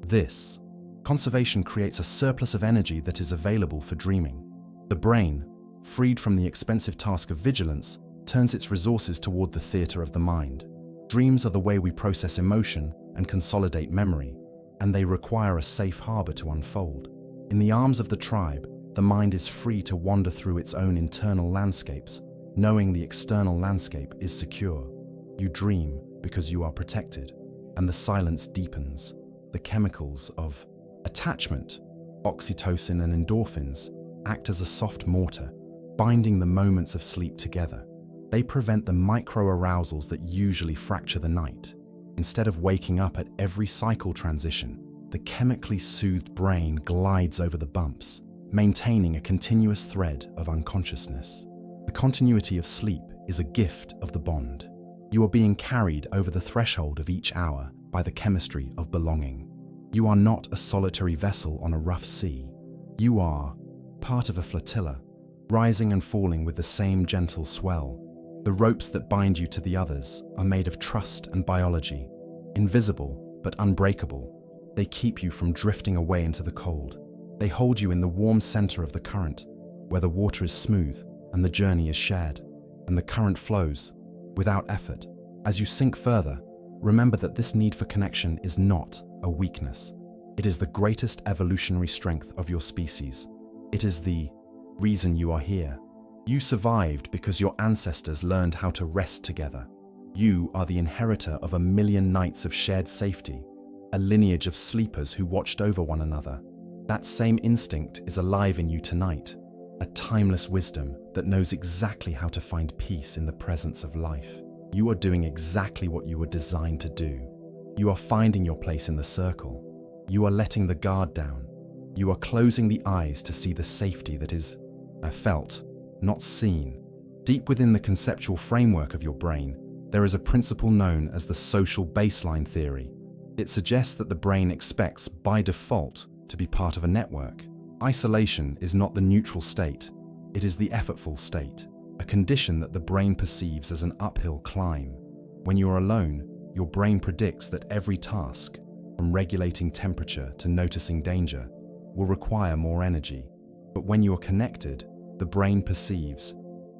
This conservation creates a surplus of energy that is available for dreaming. The brain, freed from the expensive task of vigilance, turns its resources toward the theater of the mind. Dreams are the way we process emotion and consolidate memory, and they require a safe harbor to unfold. In the arms of the tribe, the mind is free to wander through its own internal landscapes, knowing the external landscape is secure. You dream because you are protected, and the silence deepens. The chemicals of attachment, oxytocin and endorphins, act as a soft mortar, binding the moments of sleep together. They prevent the micro-arousals that usually fracture the night. Instead of waking up at every cycle transition, the chemically soothed brain glides over the bumps, maintaining a continuous thread of unconsciousness. The continuity of sleep is a gift of the bond. You are being carried over the threshold of each hour by the chemistry of belonging. You are not a solitary vessel on a rough sea. You are part of a flotilla, rising and falling with the same gentle swell. The ropes that bind you to the others are made of trust and biology, invisible but unbreakable. They keep you from drifting away into the cold. They hold you in the warm center of the current, where the water is smooth and the journey is shared, and the current flows without effort. As you sink further, remember that this need for connection is not a weakness. It is the greatest evolutionary strength of your species. It is the reason you are here. You survived because your ancestors learned how to rest together. You are the inheritor of 1,000,000 nights of shared safety, a lineage of sleepers who watched over one another. That same instinct is alive in you tonight, a timeless wisdom that knows exactly how to find peace in the presence of life. You are doing exactly what you were designed to do. You are finding your place in the circle. You are letting the guard down. You are closing the eyes to see the safety that is felt, not seen. Deep within the conceptual framework of your brain, there is a principle known as the social baseline theory. It suggests that the brain expects, by default, to be part of a network. Isolation is not the neutral state, it is the effortful state, a condition that the brain perceives as an uphill climb. When you are alone, your brain predicts that every task, from regulating temperature to noticing danger, will require more energy. But when you are connected, the brain perceives,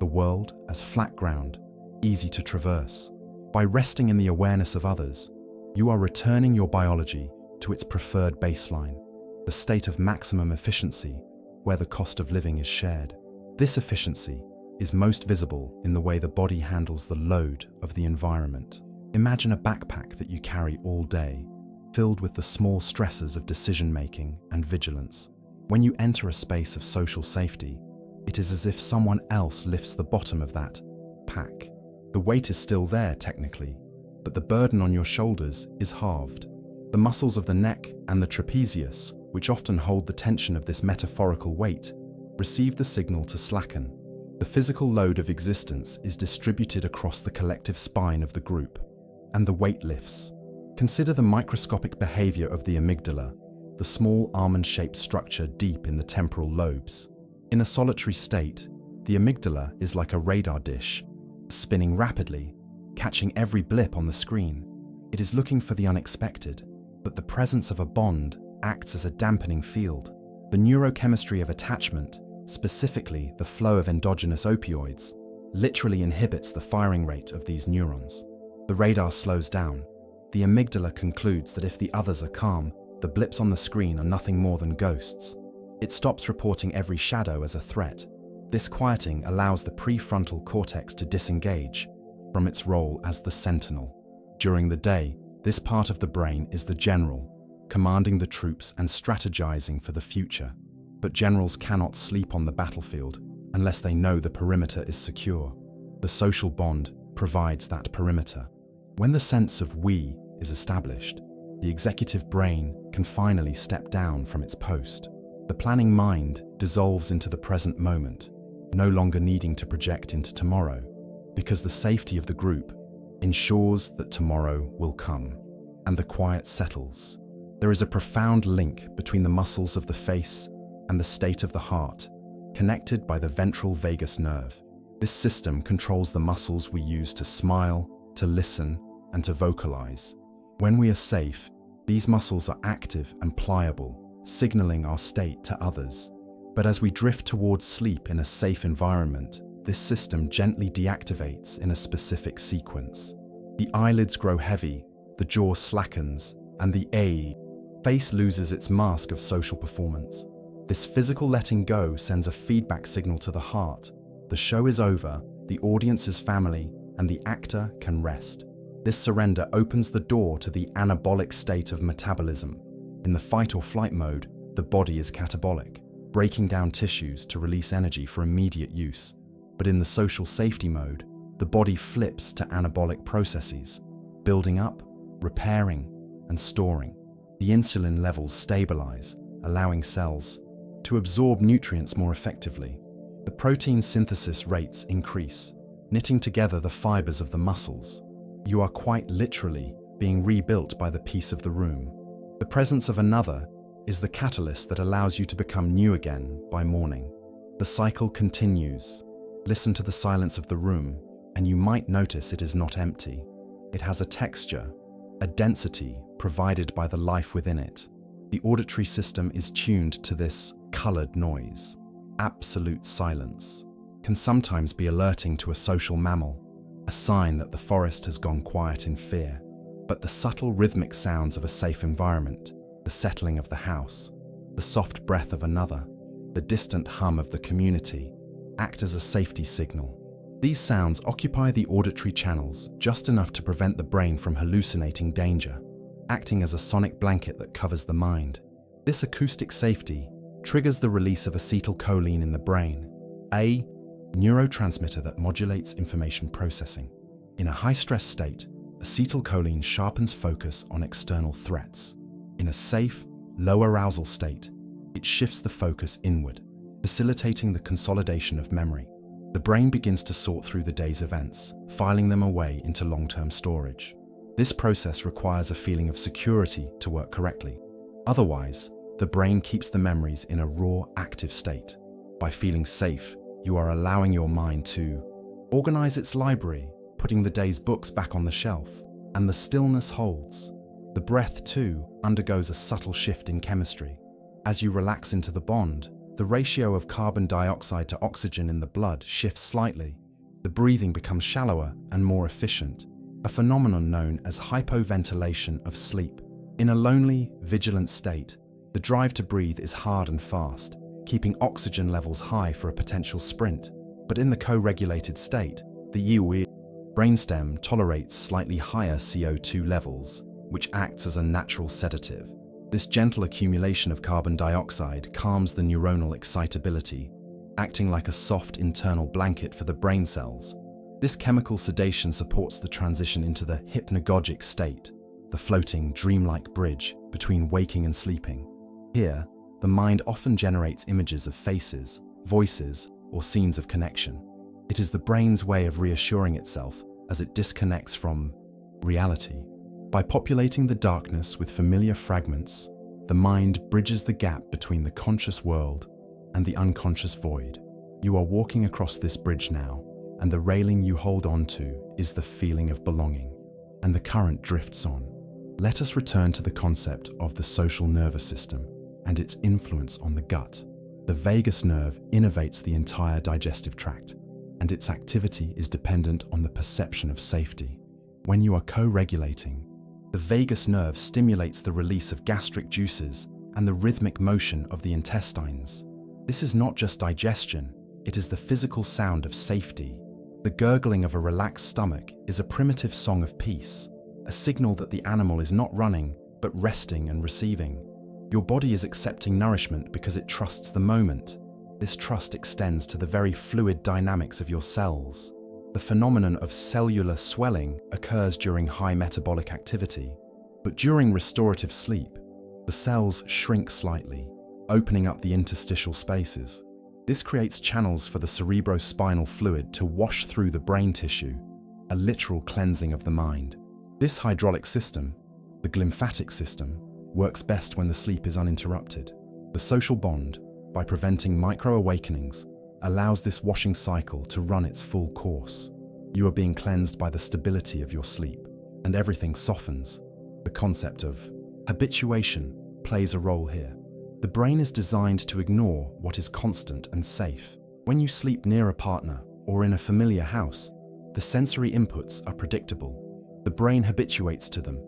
the world as flat ground, easy to traverse. By resting in the awareness of others, you are returning your biology to its preferred baseline, the state of maximum efficiency, where the cost of living is shared. This efficiency is most visible in the way the body handles the load of the environment. Imagine a backpack that you carry all day, filled with the small stresses of decision-making and vigilance. When you enter a space of social safety, it is as if someone else lifts the bottom of that pack. The weight is still there technically, but the burden on your shoulders is halved. The muscles of the neck and the trapezius, which often hold the tension of this metaphorical weight, receive the signal to slacken. The physical load of existence is distributed across the collective spine of the group, and the weight lifts. Consider the microscopic behavior of the amygdala, the small almond-shaped structure deep in the temporal lobes. In a solitary state, the amygdala is like a radar dish, spinning rapidly, catching every blip on the screen. It is looking for the unexpected, but the presence of a bond acts as a dampening field. The neurochemistry of attachment, specifically the flow of endogenous opioids, literally inhibits the firing rate of these neurons. The radar slows down. The amygdala concludes that if the others are calm, the blips on the screen are nothing more than ghosts. It stops reporting every shadow as a threat. This quieting allows the prefrontal cortex to disengage from its role as the sentinel. During the day, this part of the brain is the general, commanding the troops and strategizing for the future. But generals cannot sleep on the battlefield unless they know the perimeter is secure. The social bond provides that perimeter. When the sense of we is established, the executive brain can finally step down from its post. The planning mind dissolves into the present moment, no longer needing to project into tomorrow, because the safety of the group ensures that tomorrow will come, and the quiet settles. There is a profound link between the muscles of the face and the state of the heart, connected by the ventral vagus nerve. This system controls the muscles we use to smile, to listen, and to vocalize. When we are safe, these muscles are active and pliable, signaling our state to others. But as we drift towards sleep in a safe environment, this system gently deactivates in a specific sequence. The eyelids grow heavy, the jaw slackens, and the face loses its mask of social performance. This physical letting go sends a feedback signal to the heart. The show is over, the audience is family, and the actor can rest. This surrender opens the door to the anabolic state of metabolism. In the fight or flight mode, the body is catabolic, breaking down tissues to release energy for immediate use. But in the social safety mode, the body flips to anabolic processes, building up, repairing, and storing. The insulin levels stabilize, allowing cells to absorb nutrients more effectively. The protein synthesis rates increase, knitting together the fibers of the muscles. You are quite literally being rebuilt by the peace of the room. The presence of another is the catalyst that allows you to become new again by morning. The cycle continues. Listen to the silence of the room, and you might notice it is not empty. It has a texture, a density provided by the life within it. The auditory system is tuned to this colored noise. Absolute silence can sometimes be alerting to a social mammal, a sign that the forest has gone quiet in fear. But the subtle rhythmic sounds of a safe environment, the settling of the house, the soft breath of another, the distant hum of the community, act as a safety signal. These sounds occupy the auditory channels just enough to prevent the brain from hallucinating danger, acting as a sonic blanket that covers the mind. This acoustic safety triggers the release of acetylcholine in the brain, a neurotransmitter that modulates information processing. In a high-stress state, acetylcholine sharpens focus on external threats. In a safe, low arousal state, it shifts the focus inward, facilitating the consolidation of memory. The brain begins to sort through the day's events, filing them away into long-term storage. This process requires a feeling of security to work correctly. Otherwise, the brain keeps the memories in a raw, active state. By feeling safe, you are allowing your mind to organize its library, putting the day's books back on the shelf, and the stillness holds. The breath, too, undergoes a subtle shift in chemistry. As you relax into the bond, the ratio of carbon dioxide to oxygen in the blood shifts slightly. The breathing becomes shallower and more efficient, a phenomenon known as hypoventilation of sleep. In a lonely, vigilant state, the drive to breathe is hard and fast, keeping oxygen levels high for a potential sprint. But in the co-regulated state, the brainstem tolerates slightly higher CO2 levels, which acts as a natural sedative. This gentle accumulation of carbon dioxide calms the neuronal excitability, acting like a soft internal blanket for the brain cells. This chemical sedation supports the transition into the hypnagogic state, the floating, dreamlike bridge between waking and sleeping. Here, the mind often generates images of faces, voices, or scenes of connection. It is the brain's way of reassuring itself as it disconnects from reality. By populating the darkness with familiar fragments, the mind bridges the gap between the conscious world and the unconscious void. You are walking across this bridge now, and the railing you hold on to is the feeling of belonging, and the current drifts on. Let us return to the concept of the social nervous system and its influence on the gut. The vagus nerve innervates the entire digestive tract, and its activity is dependent on the perception of safety. When you are co-regulating, the vagus nerve stimulates the release of gastric juices and the rhythmic motion of the intestines. This is not just digestion, it is the physical sound of safety. The gurgling of a relaxed stomach is a primitive song of peace, a signal that the animal is not running, but resting and receiving. Your body is accepting nourishment because it trusts the moment. This trust extends to the very fluid dynamics of your cells. The phenomenon of cellular swelling occurs during high metabolic activity, but during restorative sleep, the cells shrink slightly, opening up the interstitial spaces. This creates channels for the cerebrospinal fluid to wash through the brain tissue, a literal cleansing of the mind. This hydraulic system, the glymphatic system, works best when the sleep is uninterrupted. The social bond, by preventing micro-awakenings, allows this washing cycle to run its full course. You are being cleansed by the stability of your sleep, and everything softens. The concept of habituation plays a role here. The brain is designed to ignore what is constant and safe. When you sleep near a partner or in a familiar house, the sensory inputs are predictable. The brain habituates to them,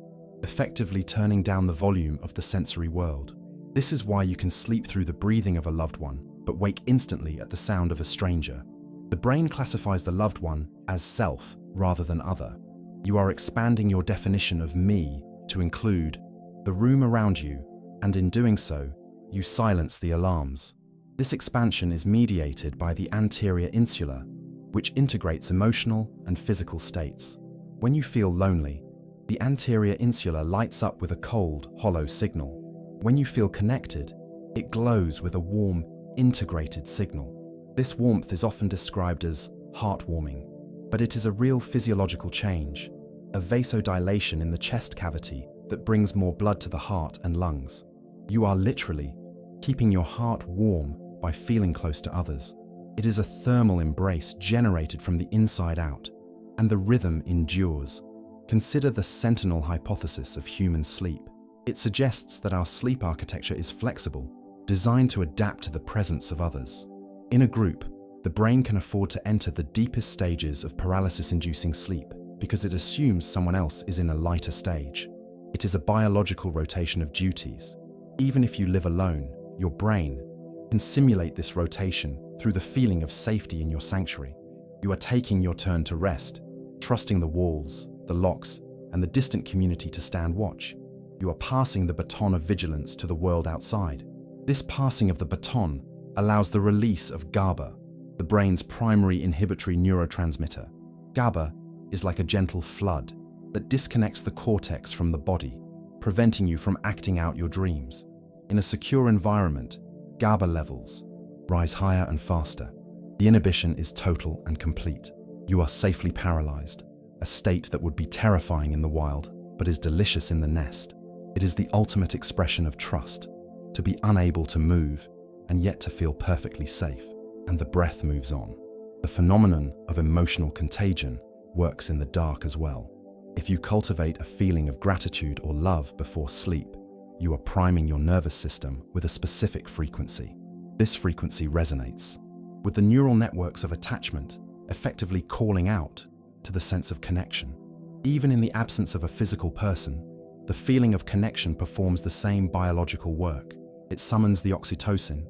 effectively turning down the volume of the sensory world. This is why you can sleep through the breathing of a loved one, but wake instantly at the sound of a stranger. The brain classifies the loved one as self rather than other. You are expanding your definition of me to include the room around you, and in doing so, you silence the alarms. This expansion is mediated by the anterior insula, which integrates emotional and physical states. When you feel lonely, the anterior insula lights up with a cold, hollow signal. When you feel connected, it glows with a warm, integrated signal. This warmth is often described as heartwarming, but it is a real physiological change, a vasodilation in the chest cavity that brings more blood to the heart and lungs. You are literally keeping your heart warm by feeling close to others. It is a thermal embrace generated from the inside out, and the rhythm endures. Consider the sentinel hypothesis of human sleep. It suggests that our sleep architecture is flexible, designed to adapt to the presence of others. In a group, the brain can afford to enter the deepest stages of paralysis-inducing sleep because it assumes someone else is in a lighter stage. It is a biological rotation of duties. Even if you live alone, your brain can simulate this rotation through the feeling of safety in your sanctuary. You are taking your turn to rest, trusting the walls, the locks, and the distant community to stand watch. You are passing the baton of vigilance to the world outside. This passing of the baton allows the release of GABA, the brain's primary inhibitory neurotransmitter. GABA is like a gentle flood that disconnects the cortex from the body, preventing you from acting out your dreams. In a secure environment, GABA levels rise higher and faster. The inhibition is total and complete. You are safely paralyzed, a state that would be terrifying in the wild, but is delicious in the nest. It is the ultimate expression of trust, to be unable to move and yet to feel perfectly safe, and the breath moves on. The phenomenon of emotional contagion works in the dark as well. If you cultivate a feeling of gratitude or love before sleep, you are priming your nervous system with a specific frequency. This frequency resonates with the neural networks of attachment, effectively calling out to the sense of connection. Even in the absence of a physical person, the feeling of connection performs the same biological work. It summons the oxytocin,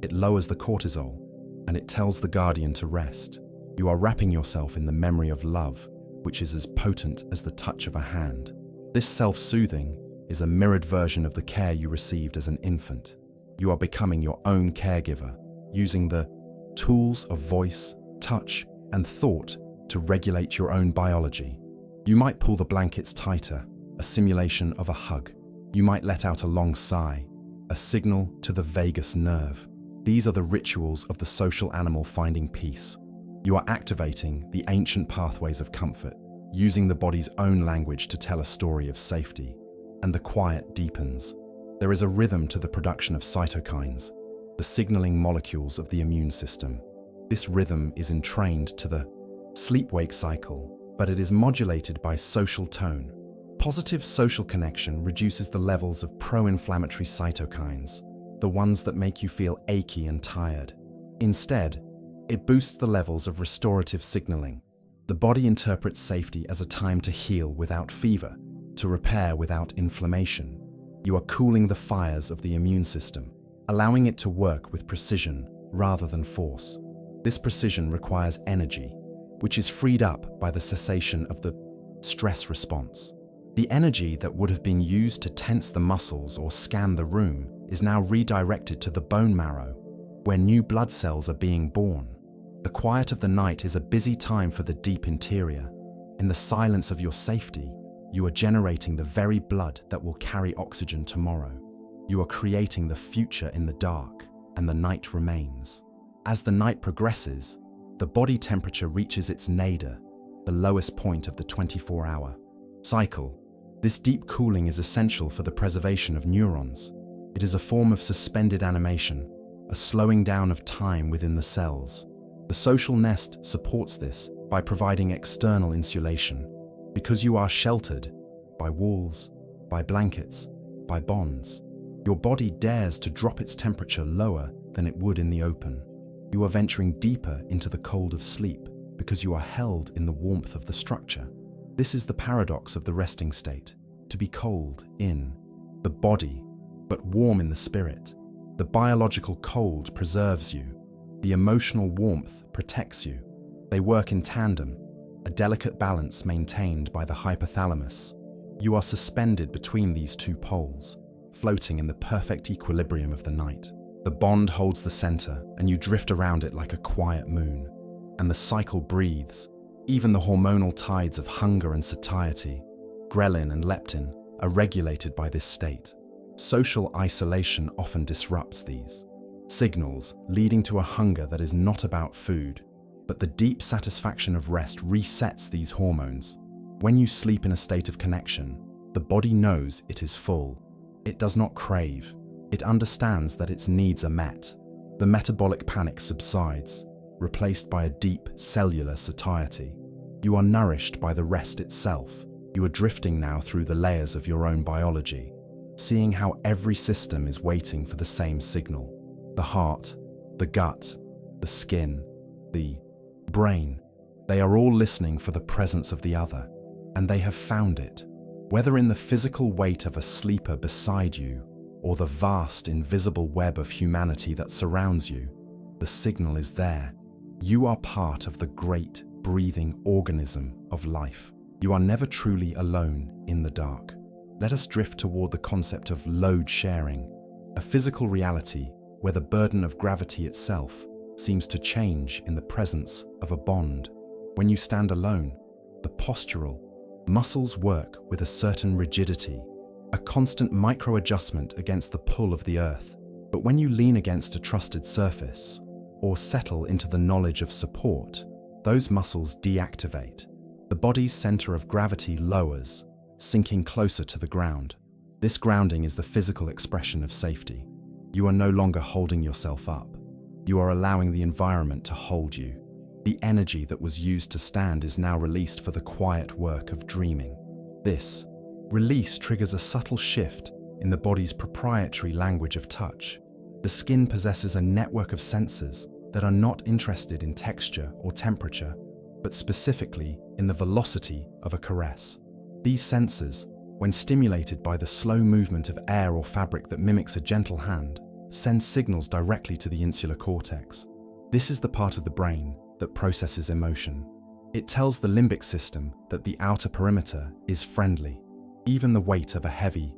it lowers the cortisol, and it tells the guardian to rest. You are wrapping yourself in the memory of love, which is as potent as the touch of a hand. This self-soothing is a mirrored version of the care you received as an infant. You are becoming your own caregiver, using the tools of voice, touch, and thought to regulate your own biology. You might pull the blankets tighter, a simulation of a hug. You might let out a long sigh, a signal to the vagus nerve. These are the rituals of the social animal finding peace. You are activating the ancient pathways of comfort, using the body's own language to tell a story of safety. And the quiet deepens. There is a rhythm to the production of cytokines, the signaling molecules of the immune system. This rhythm is entrained to the sleep-wake cycle, but it is modulated by social tone. Positive social connection reduces the levels of pro-inflammatory cytokines, the ones that make you feel achy and tired. Instead, it boosts the levels of restorative signaling. The body interprets safety as a time to heal without fever, to repair without inflammation. You are cooling the fires of the immune system, allowing it to work with precision rather than force. This precision requires energy, which is freed up by the cessation of the stress response. The energy that would have been used to tense the muscles or scan the room is now redirected to the bone marrow, where new blood cells are being born. The quiet of the night is a busy time for the deep interior. In the silence of your safety, you are generating the very blood that will carry oxygen tomorrow. You are creating the future in the dark, and the night remains. As the night progresses, the body temperature reaches its nadir, the lowest point of the 24-hour cycle. This deep cooling is essential for the preservation of neurons. It is a form of suspended animation, a slowing down of time within the cells. The social nest supports this by providing external insulation. Because you are sheltered by walls, by blankets, by bonds, your body dares to drop its temperature lower than it would in the open. You are venturing deeper into the cold of sleep because you are held in the warmth of the structure. This is the paradox of the resting state, to be cold in the body, but warm in the spirit. The biological cold preserves you. The emotional warmth protects you. They work in tandem, a delicate balance maintained by the hypothalamus. You are suspended between these two poles, floating in the perfect equilibrium of the night. The bond holds the center, and you drift around it like a quiet moon. And the cycle breathes. Even the hormonal tides of hunger and satiety, ghrelin and leptin, are regulated by this state. Social isolation often disrupts these signals, leading to a hunger that is not about food, but the deep satisfaction of rest resets these hormones. When you sleep in a state of connection, the body knows it is full. It does not crave. It understands that its needs are met. The metabolic panic subsides, replaced by a deep cellular satiety. You are nourished by the rest itself. You are drifting now through the layers of your own biology, seeing how every system is waiting for the same signal. The heart, the gut, the skin, the brain. They are all listening for the presence of the other, and they have found it. Whether in the physical weight of a sleeper beside you or the vast invisible web of humanity that surrounds you, the signal is there. You are part of the great breathing organism of life. You are never truly alone in the dark. Let us drift toward the concept of load sharing, a physical reality where the burden of gravity itself seems to change in the presence of a bond. When you stand alone, the postural muscles work with a certain rigidity, a constant micro-adjustment against the pull of the earth. But when you lean against a trusted surface or settle into the knowledge of support, those muscles deactivate. The body's center of gravity lowers, sinking closer to the ground. This grounding is the physical expression of safety. You are no longer holding yourself up. You are allowing the environment to hold you. The energy that was used to stand is now released for the quiet work of dreaming. This release triggers a subtle shift in the body's proprietary language of touch. The skin possesses a network of sensors that are not interested in texture or temperature, but specifically in the velocity of a caress. These sensors, when stimulated by the slow movement of air or fabric that mimics a gentle hand, send signals directly to the insular cortex. This is the part of the brain that processes emotion. It tells the limbic system that the outer perimeter is friendly. Even the weight of a heavy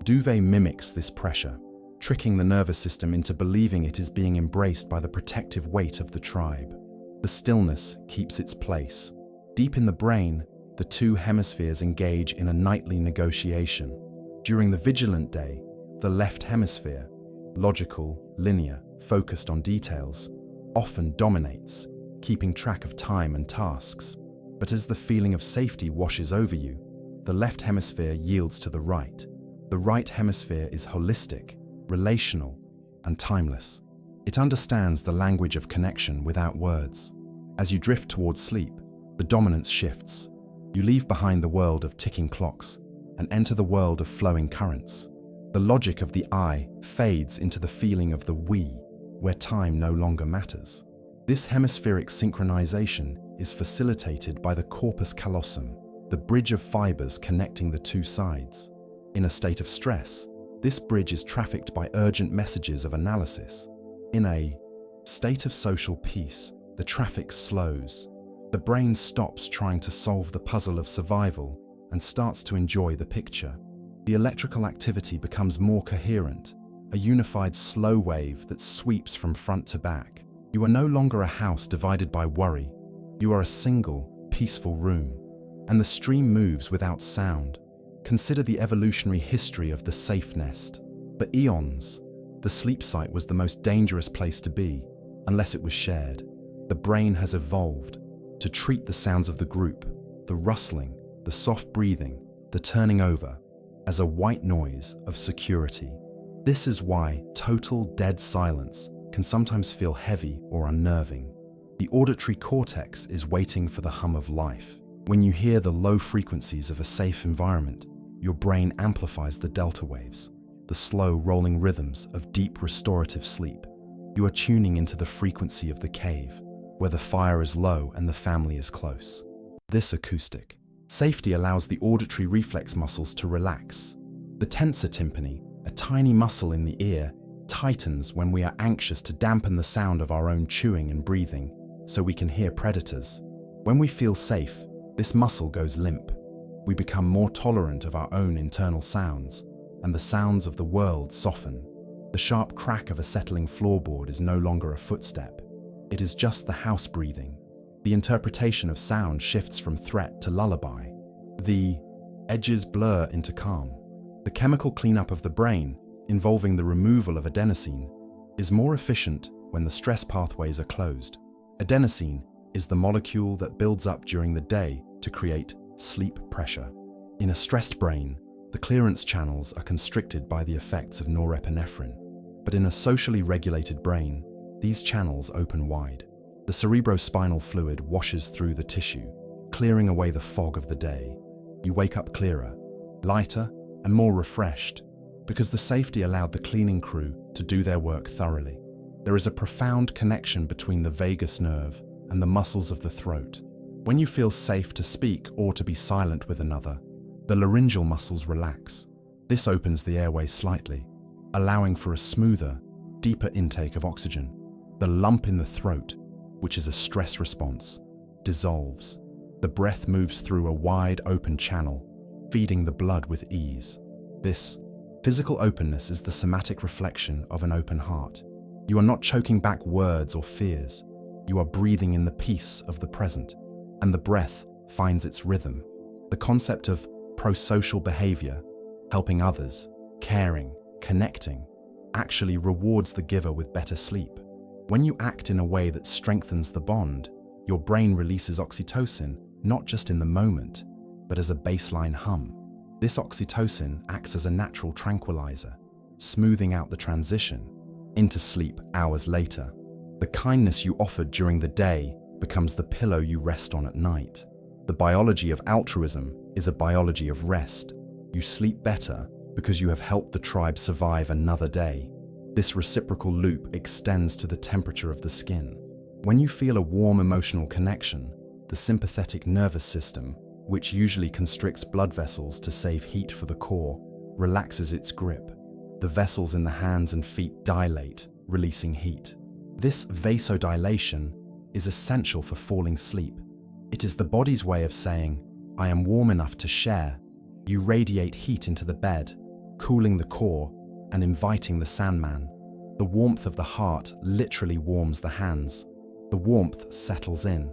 duvet mimics this pressure, tricking the nervous system into believing it is being embraced by the protective weight of the tribe. The stillness keeps its place. Deep in the brain, the two hemispheres engage in a nightly negotiation. During the vigilant day, the left hemisphere, logical, linear, focused on details, often dominates, keeping track of time and tasks. But as the feeling of safety washes over you, the left hemisphere yields to the right. The right hemisphere is holistic, relational, and timeless. It understands the language of connection without words. As you drift towards sleep, the dominance shifts. You leave behind the world of ticking clocks and enter the world of flowing currents. The logic of the I fades into the feeling of the we, where time no longer matters. This hemispheric synchronization is facilitated by the corpus callosum, the bridge of fibers connecting the two sides. In a state of stress, this bridge is trafficked by urgent messages of analysis. In a state of social peace, the traffic slows. The brain stops trying to solve the puzzle of survival and starts to enjoy the picture. The electrical activity becomes more coherent, a unified slow wave that sweeps from front to back. You are no longer a house divided by worry. You are a single, peaceful room. And the stream moves without sound. Consider the evolutionary history of the safe nest. For eons, the sleep site was the most dangerous place to be, unless it was shared. The brain has evolved to treat the sounds of the group, the rustling, the soft breathing, the turning over, as a white noise of security. This is why total dead silence can sometimes feel heavy or unnerving. The auditory cortex is waiting for the hum of life. When you hear the low frequencies of a safe environment, your brain amplifies the delta waves, the slow rolling rhythms of deep restorative sleep. You are tuning into the frequency of the cave, where the fire is low and the family is close. This acoustic safety allows the auditory reflex muscles to relax. The tensor tympani, a tiny muscle in the ear, tightens when we are anxious to dampen the sound of our own chewing and breathing, so we can hear predators. When we feel safe, this muscle goes limp. We become more tolerant of our own internal sounds, and the sounds of the world soften. The sharp crack of a settling floorboard is no longer a footstep. It is just the house breathing. The interpretation of sound shifts from threat to lullaby. The edges blur into calm. The chemical cleanup of the brain, involving the removal of adenosine, is more efficient when the stress pathways are closed. Adenosine is the molecule that builds up during the day to create sleep pressure. In a stressed brain, the clearance channels are constricted by the effects of norepinephrine. But in a socially regulated brain, these channels open wide. The cerebrospinal fluid washes through the tissue, clearing away the fog of the day. You wake up clearer, lighter, and more refreshed, because the safety allowed the cleaning crew to do their work thoroughly. There is a profound connection between the vagus nerve and the muscles of the throat. When you feel safe to speak or to be silent with another, the laryngeal muscles relax. This opens the airway slightly, allowing for a smoother, deeper intake of oxygen. The lump in the throat, which is a stress response, dissolves. The breath moves through a wide open channel, feeding the blood with ease. This physical openness is the somatic reflection of an open heart. You are not choking back words or fears. You are breathing in the peace of the present, and the breath finds its rhythm. The concept of prosocial behavior, helping others, caring, connecting, actually rewards the giver with better sleep. When you act in a way that strengthens the bond, your brain releases oxytocin not just in the moment, but as a baseline hum. This oxytocin acts as a natural tranquilizer, smoothing out the transition into sleep hours later. The kindness you offered during the day becomes the pillow you rest on at night. The biology of altruism is a biology of rest. You sleep better because you have helped the tribe survive another day. This reciprocal loop extends to the temperature of the skin. When you feel a warm emotional connection, the sympathetic nervous system, which usually constricts blood vessels to save heat for the core, relaxes its grip. The vessels in the hands and feet dilate, releasing heat. This vasodilation is essential for falling asleep. It is the body's way of saying, "I am warm enough to share." You radiate heat into the bed, cooling the core and inviting the Sandman. The warmth of the heart literally warms the hands. The warmth settles in.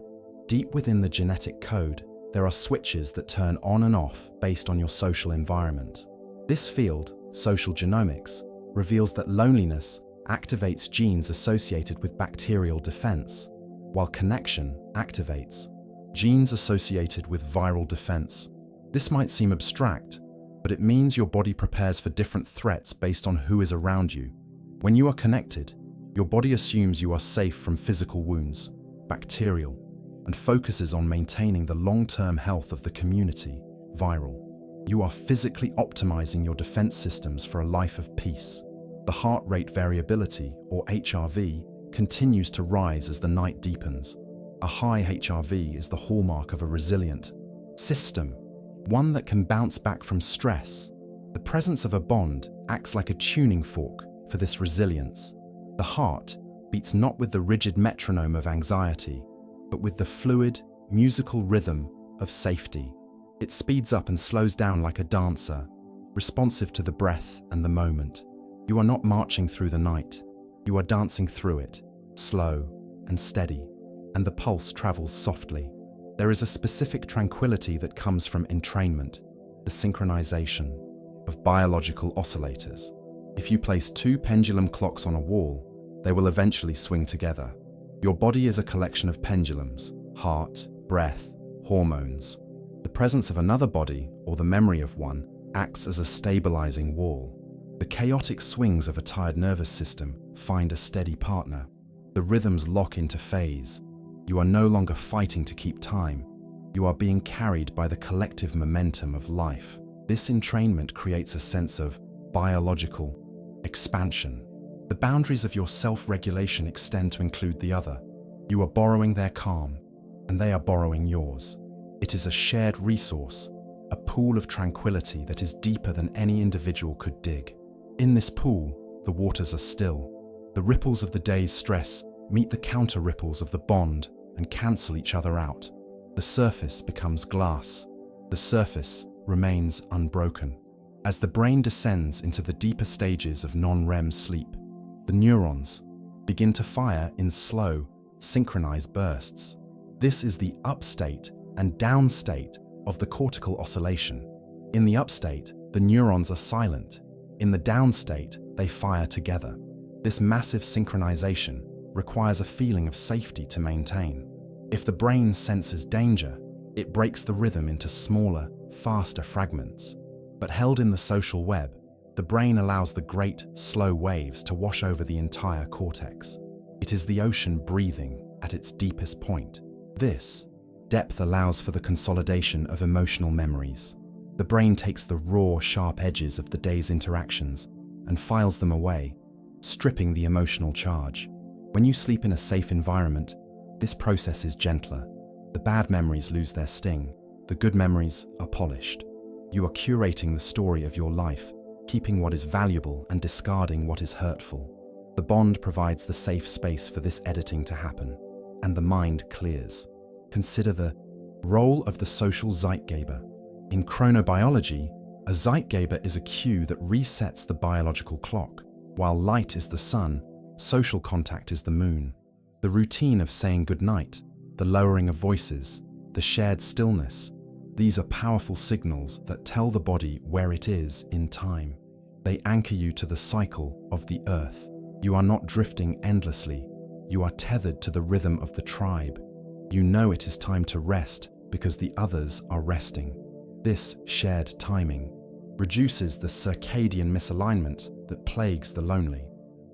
Deep within the genetic code, there are switches that turn on and off based on your social environment. This field, social genomics, reveals that loneliness activates genes associated with bacterial defense, while connection activates genes associated with viral defense. This might seem abstract, but it means your body prepares for different threats based on who is around you. When you are connected, your body assumes you are safe from physical wounds, bacterial, and focuses on maintaining the long-term health of the community, viral. You are physically optimizing your defense systems for a life of peace. The heart rate variability, or HRV, continues to rise as the night deepens. A high HRV is the hallmark of a resilient system, one that can bounce back from stress. The presence of a bond acts like a tuning fork for this resilience. The heart beats not with the rigid metronome of anxiety, but with the fluid, musical rhythm of safety. It speeds up and slows down like a dancer, responsive to the breath and the moment. You are not marching through the night. You are dancing through it, slow and steady, and the pulse travels softly. There is a specific tranquility that comes from entrainment, the synchronization of biological oscillators. If you place two pendulum clocks on a wall, they will eventually swing together. Your body is a collection of pendulums, heart, breath, hormones. The presence of another body, or the memory of one, acts as a stabilizing wall. The chaotic swings of a tired nervous system find a steady partner. The rhythms lock into phase. You are no longer fighting to keep time. You are being carried by the collective momentum of life. This entrainment creates a sense of biological expansion. The boundaries of your self-regulation extend to include the other. You are borrowing their calm, and they are borrowing yours. It is a shared resource, a pool of tranquility that is deeper than any individual could dig. In this pool, the waters are still. The ripples of the day's stress meet the counter ripples of the bond and cancel each other out. The surface becomes glass. The surface remains unbroken. As the brain descends into the deeper stages of non-REM sleep, the neurons begin to fire in slow, synchronized bursts. This is the up state and down state of the cortical oscillation. In the up state, the neurons are silent. In the down state, they fire together. This massive synchronization requires a feeling of safety to maintain. If the brain senses danger, it breaks the rhythm into smaller, faster fragments. But held in the social web, the brain allows the great, slow waves to wash over the entire cortex. It is the ocean breathing at its deepest point. This depth allows for the consolidation of emotional memories. The brain takes the raw, sharp edges of the day's interactions and files them away, stripping the emotional charge. When you sleep in a safe environment, this process is gentler. The bad memories lose their sting. The good memories are polished. You are curating the story of your life, keeping what is valuable and discarding what is hurtful. The bond provides the safe space for this editing to happen, and the mind clears. Consider the role of the social zeitgeber. In chronobiology, a zeitgeber is a cue that resets the biological clock. While light is the sun, social contact is the moon. The routine of saying goodnight, the lowering of voices, the shared stillness, these are powerful signals that tell the body where it is in time. They anchor you to the cycle of the earth. You are not drifting endlessly. You are tethered to the rhythm of the tribe. You know it is time to rest because the others are resting. This shared timing reduces the circadian misalignment that plagues the lonely.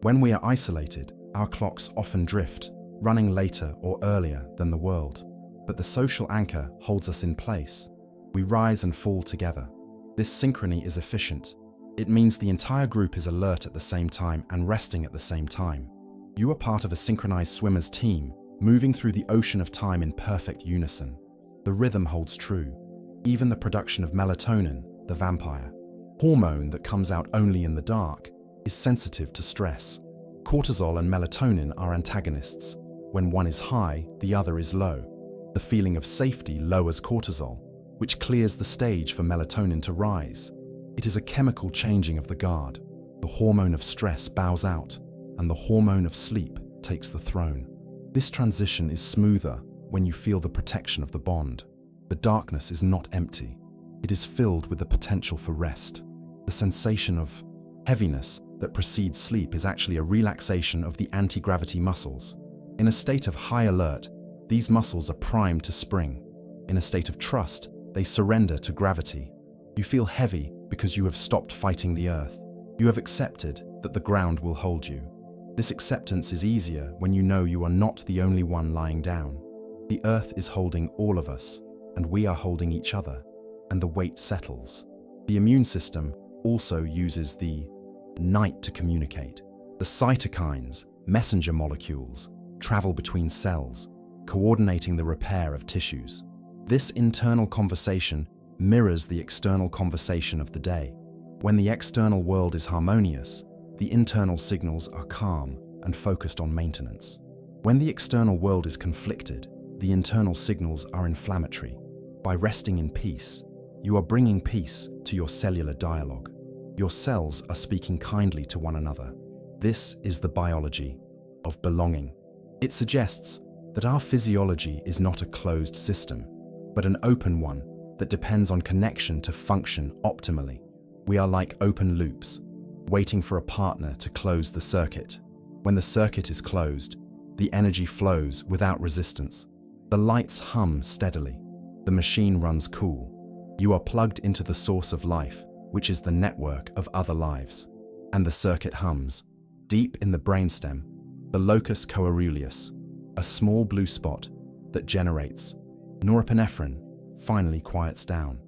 When we are isolated, our clocks often drift, running later or earlier than the world. But the social anchor holds us in place. We rise and fall together. This synchrony is efficient. It means the entire group is alert at the same time and resting at the same time. You are part of a synchronized swimmer's team, moving through the ocean of time in perfect unison. The rhythm holds true. Even the production of melatonin, the vampire hormone that comes out only in the dark, is sensitive to stress. Cortisol and melatonin are antagonists. When one is high, the other is low. The feeling of safety lowers cortisol, which clears the stage for melatonin to rise. It is a chemical changing of the guard. The hormone of stress bows out, and the hormone of sleep takes the throne. This transition is smoother when you feel the protection of the bond. The darkness is not empty. It is filled with the potential for rest. The sensation of heaviness that precedes sleep is actually a relaxation of the anti-gravity muscles. In a state of high alert, these muscles are primed to spring. In a state of trust, they surrender to gravity. You feel heavy because you have stopped fighting the earth. You have accepted that the ground will hold you. This acceptance is easier when you know you are not the only one lying down. The earth is holding all of us, and we are holding each other, and the weight settles. The immune system also uses the night to communicate. The cytokines, messenger molecules, travel between cells, coordinating the repair of tissues. This internal conversation mirrors the external conversation of the day. When the external world is harmonious, the internal signals are calm and focused on maintenance. When the external world is conflicted, the internal signals are inflammatory. By resting in peace, you are bringing peace to your cellular dialogue. Your cells are speaking kindly to one another. This is the biology of belonging. It suggests that our physiology is not a closed system, but an open one that depends on connection to function optimally. We are like open loops, waiting for a partner to close the circuit. When the circuit is closed, the energy flows without resistance. The lights hum steadily. The machine runs cool. You are plugged into the source of life, which is the network of other lives. And the circuit hums. Deep in the brainstem, the locus coeruleus, a small blue spot that generates norepinephrine, finally quiets down.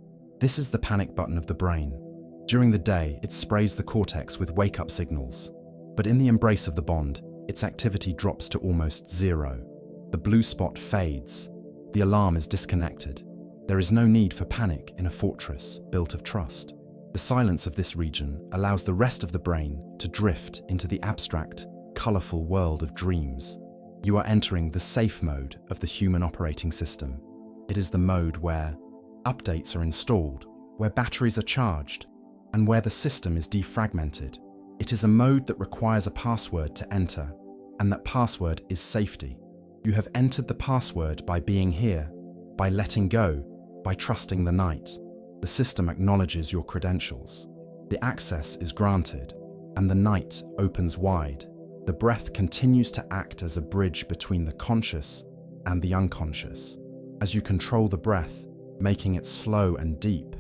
This is the panic button of the brain. During the day, it sprays the cortex with wake-up signals. But in the embrace of the bond, its activity drops to almost zero. The blue spot fades. The alarm is disconnected. There is no need for panic in a fortress built of trust. The silence of this region allows the rest of the brain to drift into the abstract, colorful world of dreams. You are entering the safe mode of the human operating system. It is the mode where updates are installed, where batteries are charged, and where the system is defragmented. It is a mode that requires a password to enter, and that password is safety. You have entered the password by being here, by letting go, by trusting the night. The system acknowledges your credentials. The access is granted, and the night opens wide. The breath continues to act as a bridge between the conscious and the unconscious. As you control the breath, making it slow and deep,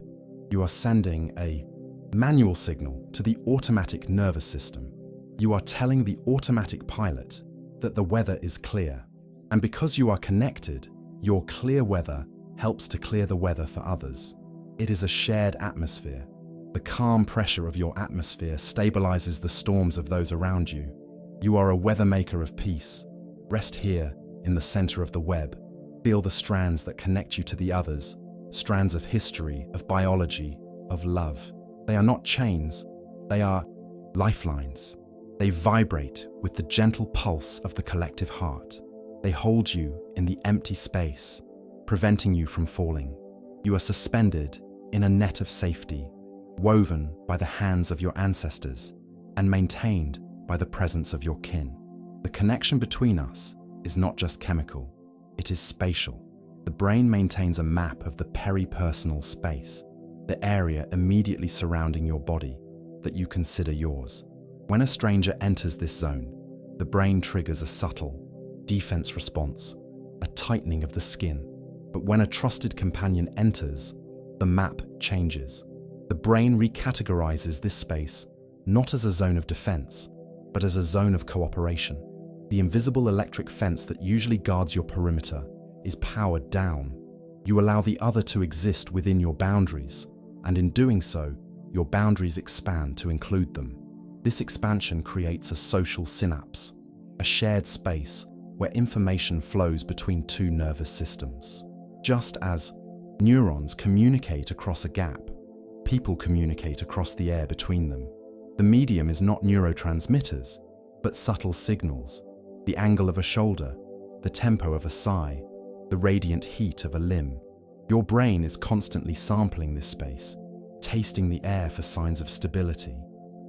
you are sending a manual signal to the automatic nervous system. You are telling the automatic pilot that the weather is clear. And because you are connected, your clear weather helps to clear the weather for others. It is a shared atmosphere. The calm pressure of your atmosphere stabilizes the storms of those around you. You are a weather maker of peace. Rest here in the center of the web. Feel the strands that connect you to the others, strands of history, of biology, of love. They are not chains, they are lifelines. They vibrate with the gentle pulse of the collective heart. They hold you in the empty space, preventing you from falling. You are suspended in a net of safety, woven by the hands of your ancestors and maintained by the presence of your kin. The connection between us is not just chemical, it is spatial. The brain maintains a map of the peripersonal space, the area immediately surrounding your body that you consider yours. When a stranger enters this zone, the brain triggers a subtle defense response, a tightening of the skin. But when a trusted companion enters, the map changes. The brain recategorizes this space not as a zone of defense, but as a zone of cooperation. The invisible electric fence that usually guards your perimeter is powered down. You allow the other to exist within your boundaries, and in doing so, your boundaries expand to include them. This expansion creates a social synapse, a shared space where information flows between two nervous systems. Just as neurons communicate across a gap, people communicate across the air between them. The medium is not neurotransmitters, but subtle signals: the angle of a shoulder, the tempo of a sigh, the radiant heat of a limb. Your brain is constantly sampling this space, tasting the air for signs of stability.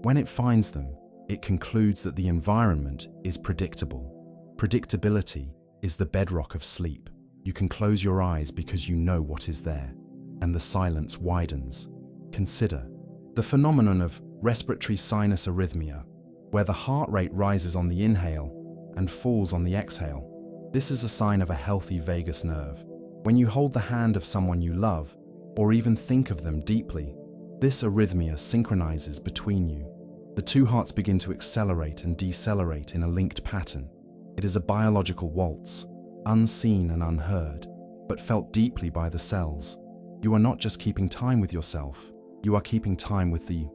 When it finds them, it concludes that the environment is predictable. Predictability is the bedrock of sleep. You can close your eyes because you know what is there, and the silence widens. Consider the phenomenon of respiratory sinus arrhythmia, where the heart rate rises on the inhale and falls on the exhale. This is a sign of a healthy vagus nerve. When you hold the hand of someone you love, or even think of them deeply, this arrhythmia synchronizes between you. The two hearts begin to accelerate and decelerate in a linked pattern. It is a biological waltz, unseen and unheard, but felt deeply by the cells. You are not just keeping time with yourself, you are keeping time with the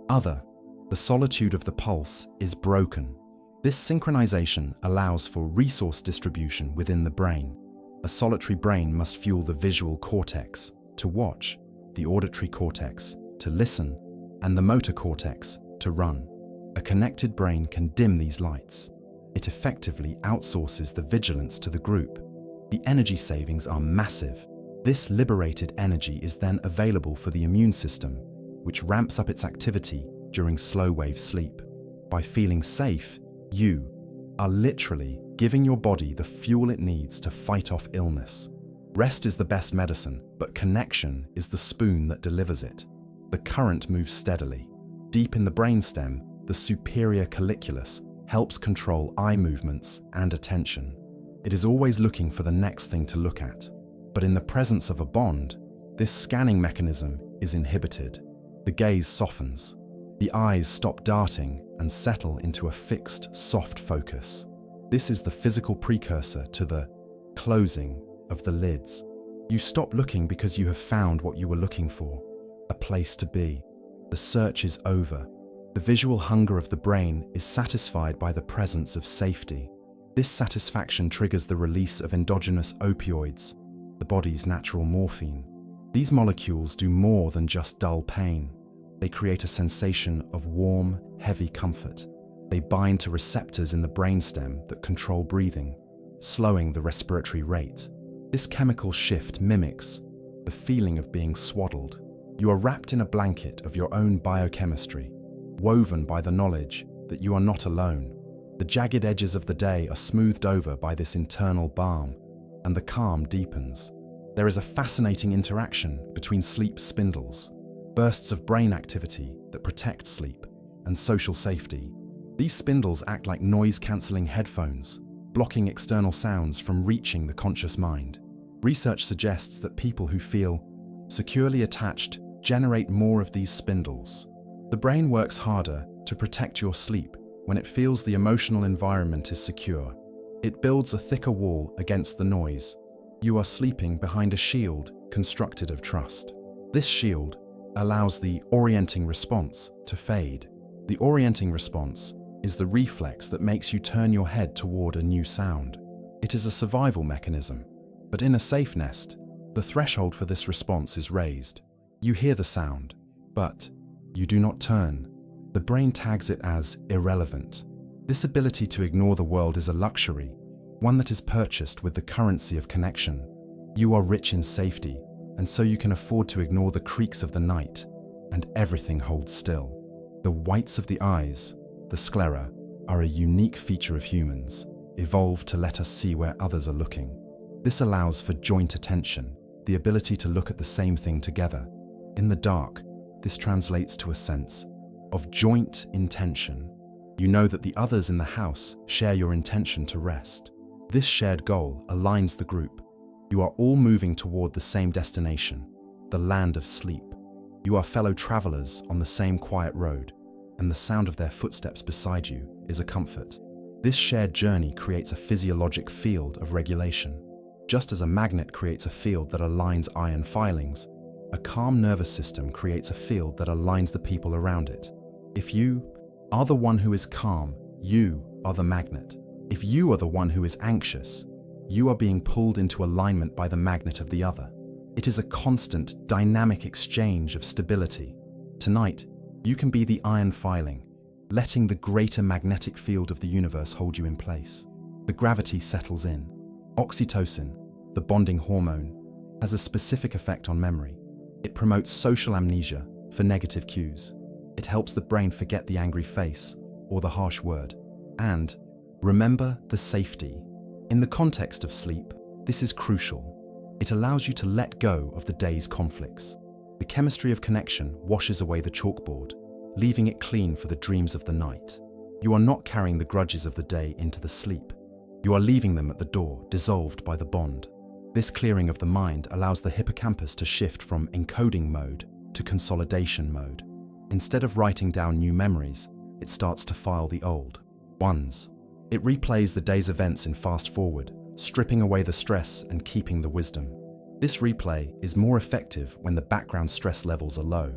other. The solitude of the pulse is broken. This synchronization allows for resource distribution within the brain. A solitary brain must fuel the visual cortex to watch, the auditory cortex to listen, and the motor cortex to run. A connected brain can dim these lights. It effectively outsources the vigilance to the group. The energy savings are massive. This liberated energy is then available for the immune system, which ramps up its activity during slow-wave sleep. By feeling safe, you are literally giving your body the fuel it needs to fight off illness. Rest is the best medicine, but connection is the spoon that delivers it. The current moves steadily. Deep in the brainstem, the superior colliculus helps control eye movements and attention. It is always looking for the next thing to look at. But in the presence of a bond, this scanning mechanism is inhibited. The gaze softens. The eyes stop darting and settle into a fixed, soft focus. This is the physical precursor to the closing of the lids. You stop looking because you have found what you were looking for, a place to be. The search is over. The visual hunger of the brain is satisfied by the presence of safety. This satisfaction triggers the release of endogenous opioids, the body's natural morphine. These molecules do more than just dull pain. They create a sensation of warm, heavy comfort. They bind to receptors in the brainstem that control breathing, slowing the respiratory rate. This chemical shift mimics the feeling of being swaddled. You are wrapped in a blanket of your own biochemistry, woven by the knowledge that you are not alone. The jagged edges of the day are smoothed over by this internal balm, and the calm deepens. There is a fascinating interaction between sleep spindles, bursts of brain activity that protect sleep, and social safety. These spindles act like noise-cancelling headphones, blocking external sounds from reaching the conscious mind. Research suggests that people who feel securely attached generate more of these spindles. The brain works harder to protect your sleep when it feels the emotional environment is secure. It builds a thicker wall against the noise. You are sleeping behind a shield constructed of trust. This shield allows the orienting response to fade. The orienting response is the reflex that makes you turn your head toward a new sound. It is a survival mechanism, but in a safe nest, the threshold for this response is raised. You hear the sound, but you do not turn. The brain tags it as irrelevant. This ability to ignore the world is a luxury, one that is purchased with the currency of connection. You are rich in safety, and so you can afford to ignore the creaks of the night, and everything holds still. The whites of the eyes, the sclera, are a unique feature of humans, evolved to let us see where others are looking. This allows for joint attention, the ability to look at the same thing together. In the dark, this translates to a sense of joint intention. You know that the others in the house share your intention to rest. This shared goal aligns the group. You are all moving toward the same destination, the land of sleep. You are fellow travelers on the same quiet road, and the sound of their footsteps beside you is a comfort. This shared journey creates a physiologic field of regulation. Just as a magnet creates a field that aligns iron filings, A calm nervous system creates a field that aligns the people around it. If you are the one who is calm, you are the magnet. If you are the one who is anxious, you are being pulled into alignment by the magnet of the other. It is a constant, dynamic exchange of stability. Tonight, you can be the iron filing, letting the greater magnetic field of the universe hold you in place. The gravity settles in. Oxytocin, the bonding hormone, has a specific effect on memory. It promotes social amnesia for negative cues. It helps the brain forget the angry face or the harsh word. And remember the safety. In the context of sleep, this is crucial. It allows you to let go of the day's conflicts. The chemistry of connection washes away the chalkboard, leaving it clean for the dreams of the night. You are not carrying the grudges of the day into the sleep. You are leaving them at the door, dissolved by the bond. This clearing of the mind allows the hippocampus to shift from encoding mode to consolidation mode. Instead of writing down new memories, it starts to file the old ones. It replays the day's events in fast forward, stripping away the stress and keeping the wisdom. This replay is more effective when the background stress levels are low.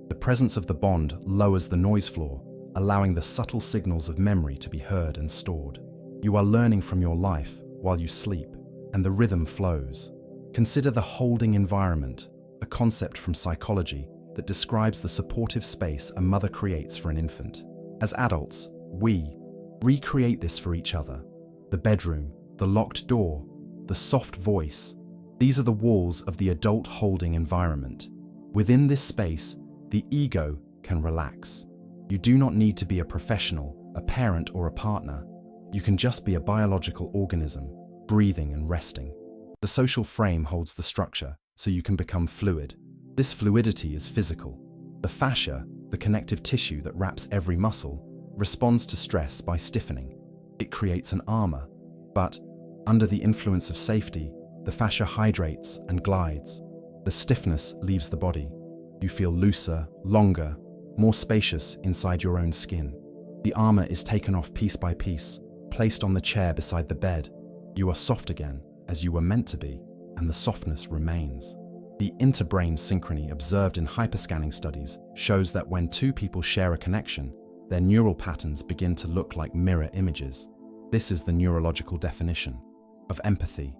The presence of the bond lowers the noise floor, allowing the subtle signals of memory to be heard and stored. You are learning from your life while you sleep, and the rhythm flows. Consider the holding environment, a concept from psychology that describes the supportive space a mother creates for an infant. As adults, we recreate this for each other. The bedroom, the locked door, the soft voice, these are the walls of the adult holding environment. Within this space, the ego can relax. You do not need to be a professional, a parent, or a partner. You can just be a biological organism, breathing and resting. The social frame holds the structure, so you can become fluid. This fluidity is physical. The fascia, the connective tissue that wraps every muscle, responds to stress by stiffening. It creates an armor, but under the influence of safety, the fascia hydrates and glides. The stiffness leaves the body. You feel looser, longer, more spacious inside your own skin. The armor is taken off piece by piece, placed on the chair beside the bed. You are soft again, as you were meant to be, and the softness remains. The interbrain synchrony observed in hyperscanning studies shows that when two people share a connection, their neural patterns begin to look like mirror images. This is the neurological definition of empathy.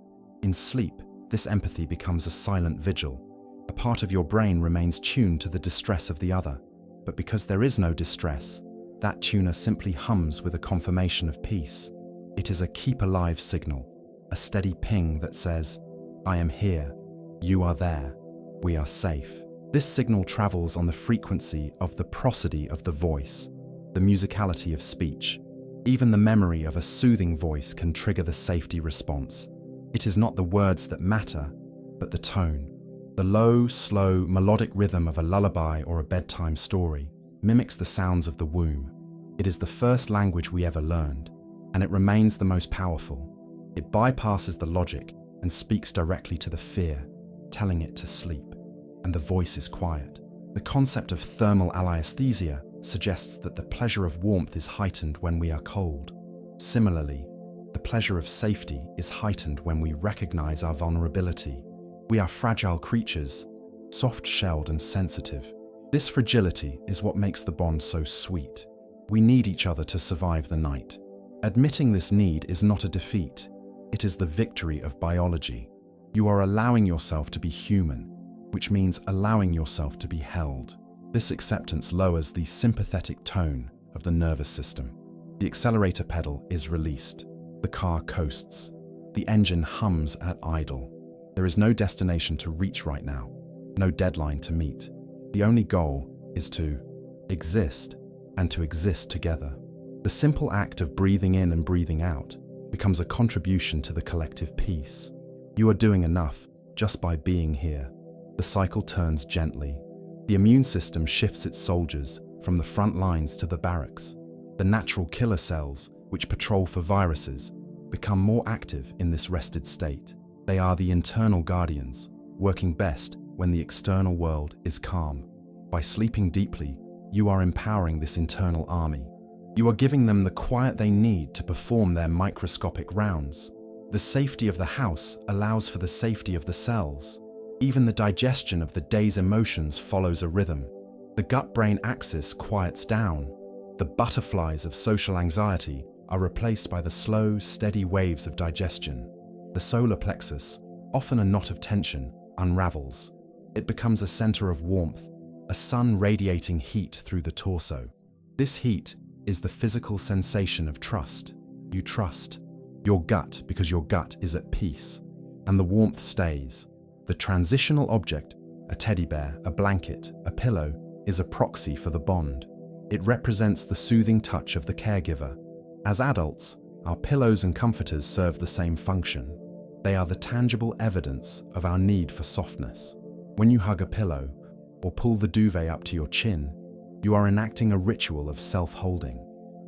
In sleep, this empathy becomes a silent vigil. A part of your brain remains tuned to the distress of the other, but because there is no distress, that tuner simply hums with a confirmation of peace. It is a keep alive signal, a steady ping that says, I am here, you are there, we are safe. This signal travels on the frequency of the prosody of the voice, the musicality of speech. Even the memory of a soothing voice can trigger the safety response. It is not the words that matter, but the tone. The low, slow, melodic rhythm of a lullaby or a bedtime story mimics the sounds of the womb. It is the first language we ever learned, and it remains the most powerful. It bypasses the logic and speaks directly to the fear, telling it to sleep, and the voice is quiet. The concept of thermal alliesthesia suggests that the pleasure of warmth is heightened when we are cold. Similarly, the pleasure of safety is heightened when we recognize our vulnerability. We are fragile creatures, soft-shelled and sensitive. This fragility is what makes the bond so sweet. We need each other to survive the night. Admitting this need is not a defeat. It is the victory of biology. You are allowing yourself to be human, which means allowing yourself to be held. This acceptance lowers the sympathetic tone of the nervous system. The accelerator pedal is released. The car coasts. The engine hums at idle. There is no destination to reach right now, no deadline to meet. The only goal is to exist, and to exist together. The simple act of breathing in and breathing out becomes a contribution to the collective peace. You are doing enough just by being here. The cycle turns gently. The immune system shifts its soldiers from the front lines to the barracks. The natural killer cells, which patrol for viruses, become more active in this rested state. They are the internal guardians, working best when the external world is calm. By sleeping deeply, you are empowering this internal army. You are giving them the quiet they need to perform their microscopic rounds. The safety of the house allows for the safety of the cells. Even the digestion of the day's emotions follows a rhythm. The gut-brain axis quiets down. The butterflies of social anxiety are replaced by the slow, steady waves of digestion. The solar plexus, often a knot of tension, unravels. It becomes a center of warmth, a sun radiating heat through the torso. This heat is the physical sensation of trust. You trust your gut because your gut is at peace, and the warmth stays. The transitional object, a teddy bear, a blanket, a pillow, is a proxy for the bond. It represents the soothing touch of the caregiver. As adults, our pillows and comforters serve the same function. They are the tangible evidence of our need for softness. When you hug a pillow or pull the duvet up to your chin, you are enacting a ritual of self-holding.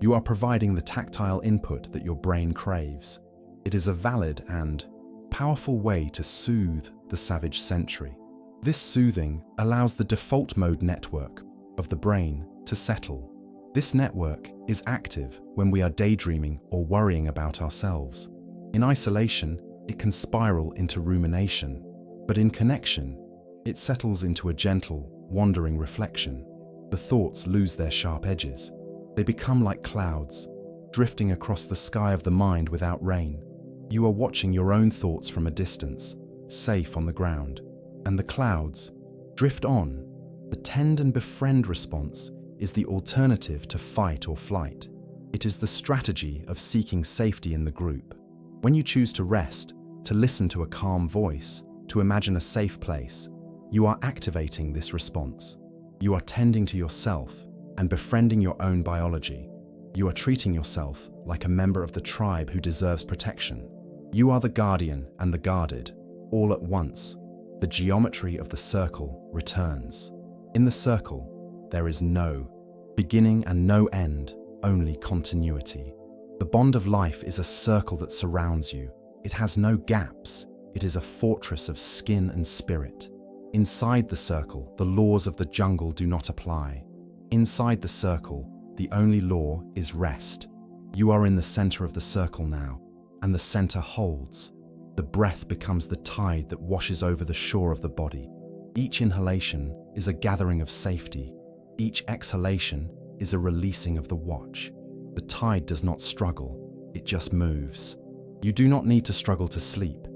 You are providing the tactile input that your brain craves. It is a valid and powerful way to soothe the savage sensory. This soothing allows the default mode network of the brain to settle. This network is active when we are daydreaming or worrying about ourselves. In isolation, it can spiral into rumination, but in connection, it settles into a gentle, wandering reflection. The thoughts lose their sharp edges. They become like clouds, drifting across the sky of the mind without rain. You are watching your own thoughts from a distance, safe on the ground, and the clouds drift on. The tend and befriend response is the alternative to fight or flight. It is the strategy of seeking safety in the group. When you choose to rest, to listen to a calm voice, to imagine a safe place, you are activating this response. You are tending to yourself and befriending your own biology. You are treating yourself like a member of the tribe who deserves protection. You are the guardian and the guarded, all at once. The geometry of the circle returns. In the circle, there is no beginning and no end, only continuity. The bond of life is a circle that surrounds you. It has no gaps. It is a fortress of skin and spirit. Inside the circle, the laws of the jungle do not apply. Inside the circle, the only law is rest. You are in the center of the circle now, and the center holds. The breath becomes the tide that washes over the shore of the body. Each inhalation is a gathering of safety. Each exhalation is a releasing of the watch. The tide does not struggle, it just moves. You do not need to struggle to sleep.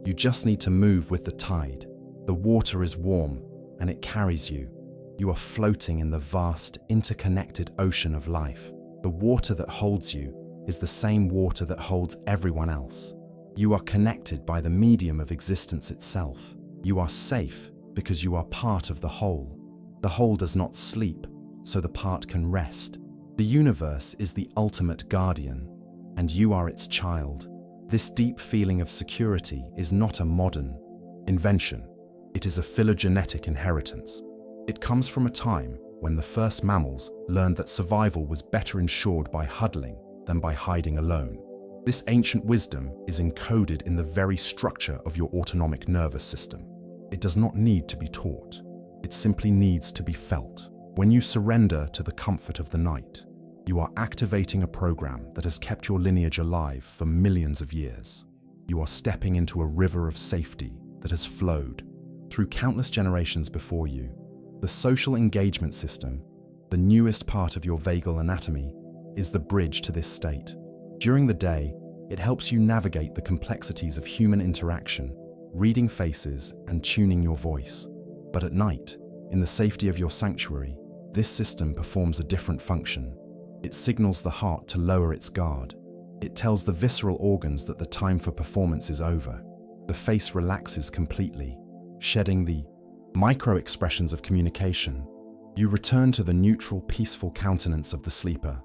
You just need to move with the tide. The water is warm, and it carries you. You are floating in the vast, interconnected ocean of life. The water that holds you is the same water that holds everyone else. You are connected by the medium of existence itself. You are safe because you are part of the whole. The whole does not sleep, so the part can rest. The universe is the ultimate guardian, and you are its child. This deep feeling of security is not a modern invention. It is a phylogenetic inheritance. It comes from a time when the first mammals learned that survival was better ensured by huddling than by hiding alone. This ancient wisdom is encoded in the very structure of your autonomic nervous system. It does not need to be taught. It simply needs to be felt. When you surrender to the comfort of the night, you are activating a program that has kept your lineage alive for millions of years. You are stepping into a river of safety that has flowed through countless generations before you. The social engagement system, the newest part of your vagal anatomy, is the bridge to this state. During the day, it helps you navigate the complexities of human interaction, reading faces and tuning your voice. But at night, in the safety of your sanctuary, this system performs a different function. It signals the heart to lower its guard. It tells the visceral organs that the time for performance is over. The face relaxes completely, shedding the micro-expressions of communication. You return to the neutral, peaceful countenance of the sleeper,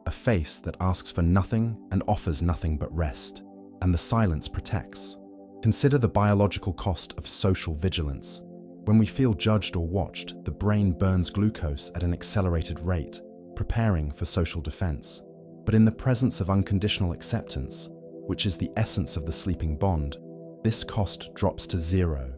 a face that asks for nothing and offers nothing but rest, and the silence protects. Consider the biological cost of social vigilance. When we feel judged or watched, the brain burns glucose at an accelerated rate, preparing for social defense. But in the presence of unconditional acceptance, which is the essence of the sleeping bond, this cost drops to zero.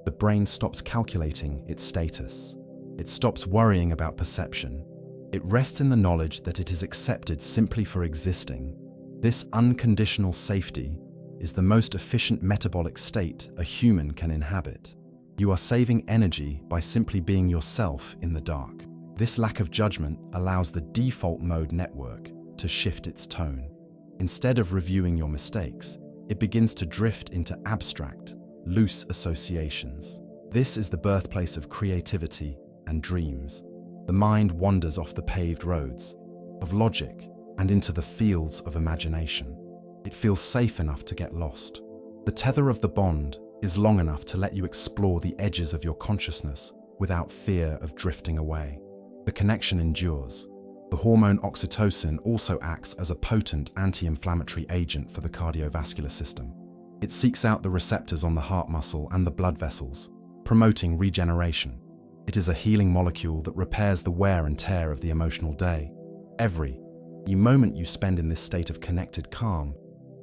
The brain stops calculating its status. It stops worrying about perception. It rests in the knowledge that it is accepted simply for existing. This unconditional safety is the most efficient metabolic state a human can inhabit. You are saving energy by simply being yourself in the dark. This lack of judgment allows the default mode network to shift its tone. Instead of reviewing your mistakes, it begins to drift into abstract, loose associations. This is the birthplace of creativity and dreams. The mind wanders off the paved roads of logic and into the fields of imagination. It feels safe enough to get lost. The tether of the bond is long enough to let you explore the edges of your consciousness without fear of drifting away. The connection endures. The hormone oxytocin also acts as a potent anti-inflammatory agent for the cardiovascular system. It seeks out the receptors on the heart muscle and the blood vessels, promoting regeneration. It is a healing molecule that repairs the wear and tear of the emotional day. Every moment you spend in this state of connected calm,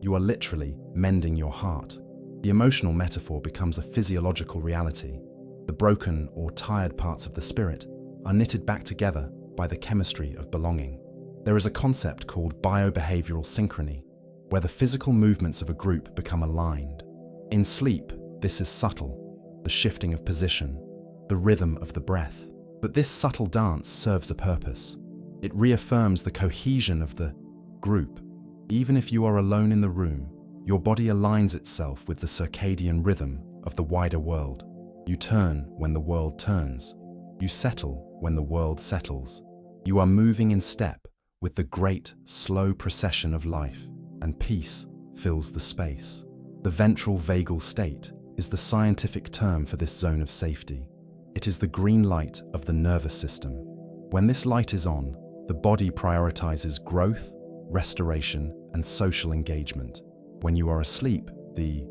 you are literally mending your heart. The emotional metaphor becomes a physiological reality. The broken or tired parts of the spirit are knitted back together by the chemistry of belonging. There is a concept called biobehavioral synchrony, where the physical movements of a group become aligned. In sleep, this is subtle, the shifting of position, the rhythm of the breath. But this subtle dance serves a purpose. It reaffirms the cohesion of the group. Even if you are alone in the room, your body aligns itself with the circadian rhythm of the wider world. You turn when the world turns. You settle when the world settles. You are moving in step with the great, slow procession of life, and peace fills the space. The ventral vagal state is the scientific term for this zone of safety. It is the green light of the nervous system. When this light is on, the body prioritizes growth, restoration, and social engagement. When you are asleep, the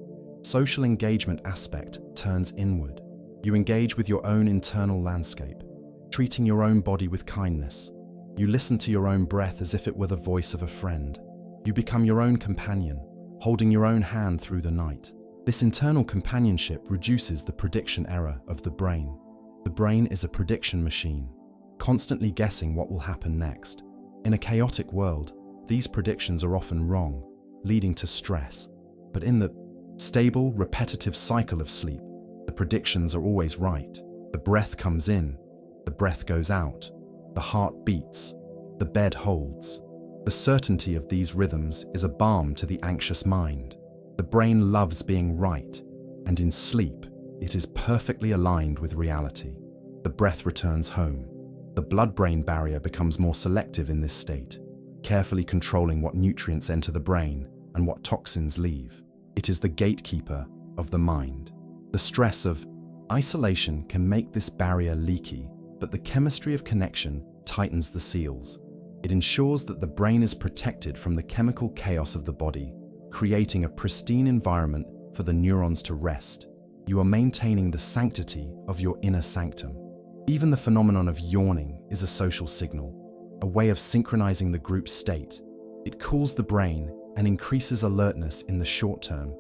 social engagement aspect turns inward. You engage with your own internal landscape, treating your own body with kindness. You listen to your own breath as if it were the voice of a friend. You become your own companion, holding your own hand through the night. This internal companionship reduces the prediction error of the brain. The brain is a prediction machine, constantly guessing what will happen next. In a chaotic world, these predictions are often wrong, leading to stress. But in the stable, repetitive cycle of sleep, the predictions are always right. The breath comes in, the breath goes out, the heart beats, the bed holds. The certainty of these rhythms is a balm to the anxious mind. The brain loves being right, and in sleep, it is perfectly aligned with reality. The breath returns home. The blood-brain barrier becomes more selective in this state, carefully controlling what nutrients enter the brain and what toxins leave. It is the gatekeeper of the mind. The stress of isolation can make this barrier leaky, but the chemistry of connection tightens the seals. It ensures that the brain is protected from the chemical chaos of the body, creating a pristine environment for the neurons to rest. You are maintaining the sanctity of your inner sanctum. Even the phenomenon of yawning is a social signal, a way of synchronizing the group's state. It cools the brain and increases alertness in the short term,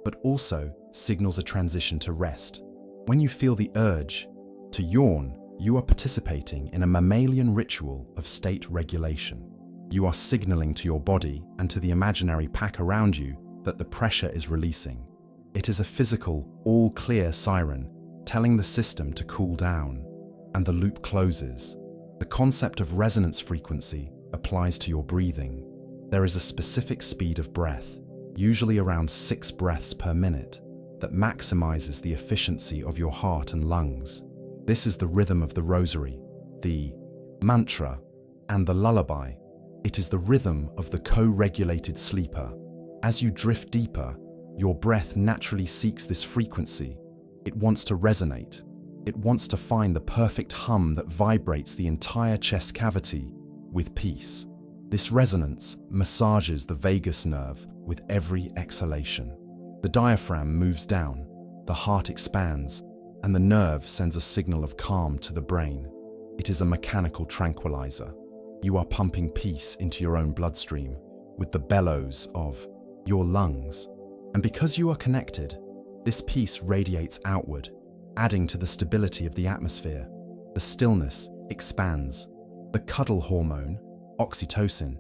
but also signals a transition to rest. When you feel the urge to yawn, you are participating in a mammalian ritual of state regulation. You are signaling to your body and to the imaginary pack around you that the pressure is releasing. It is a physical, all-clear siren telling the system to cool down, and the loop closes. The concept of resonance frequency applies to your breathing. There is a specific speed of breath, usually around 6 breaths per minute, that maximizes the efficiency of your heart and lungs. This is the rhythm of the rosary, the mantra, and the lullaby. It is the rhythm of the co-regulated sleeper. As you drift deeper, your breath naturally seeks this frequency. It wants to resonate. It wants to find the perfect hum that vibrates the entire chest cavity with peace. This resonance massages the vagus nerve with every exhalation. The diaphragm moves down, the heart expands, and the nerve sends a signal of calm to the brain. It is a mechanical tranquilizer. You are pumping peace into your own bloodstream with the bellows of your lungs. And because you are connected, this peace radiates outward, adding to the stability of the atmosphere. The stillness expands. The cuddle hormone, oxytocin,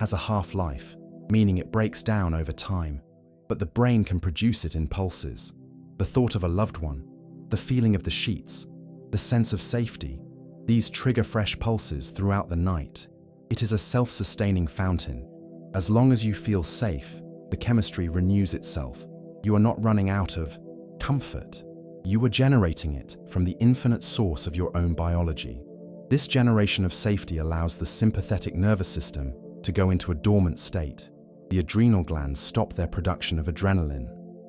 has a half-life, meaning it breaks down over time, but the brain can produce it in pulses. The thought of a loved one, The feeling of the sheets, the sense of safety, these trigger fresh pulses throughout the night. It is a self-sustaining fountain. As long as you feel safe, the chemistry renews itself. You are not running out of comfort. You are generating it from the infinite source of your own biology. This generation of safety allows the sympathetic nervous system to go into a dormant state. The adrenal glands stop their production of adrenaline.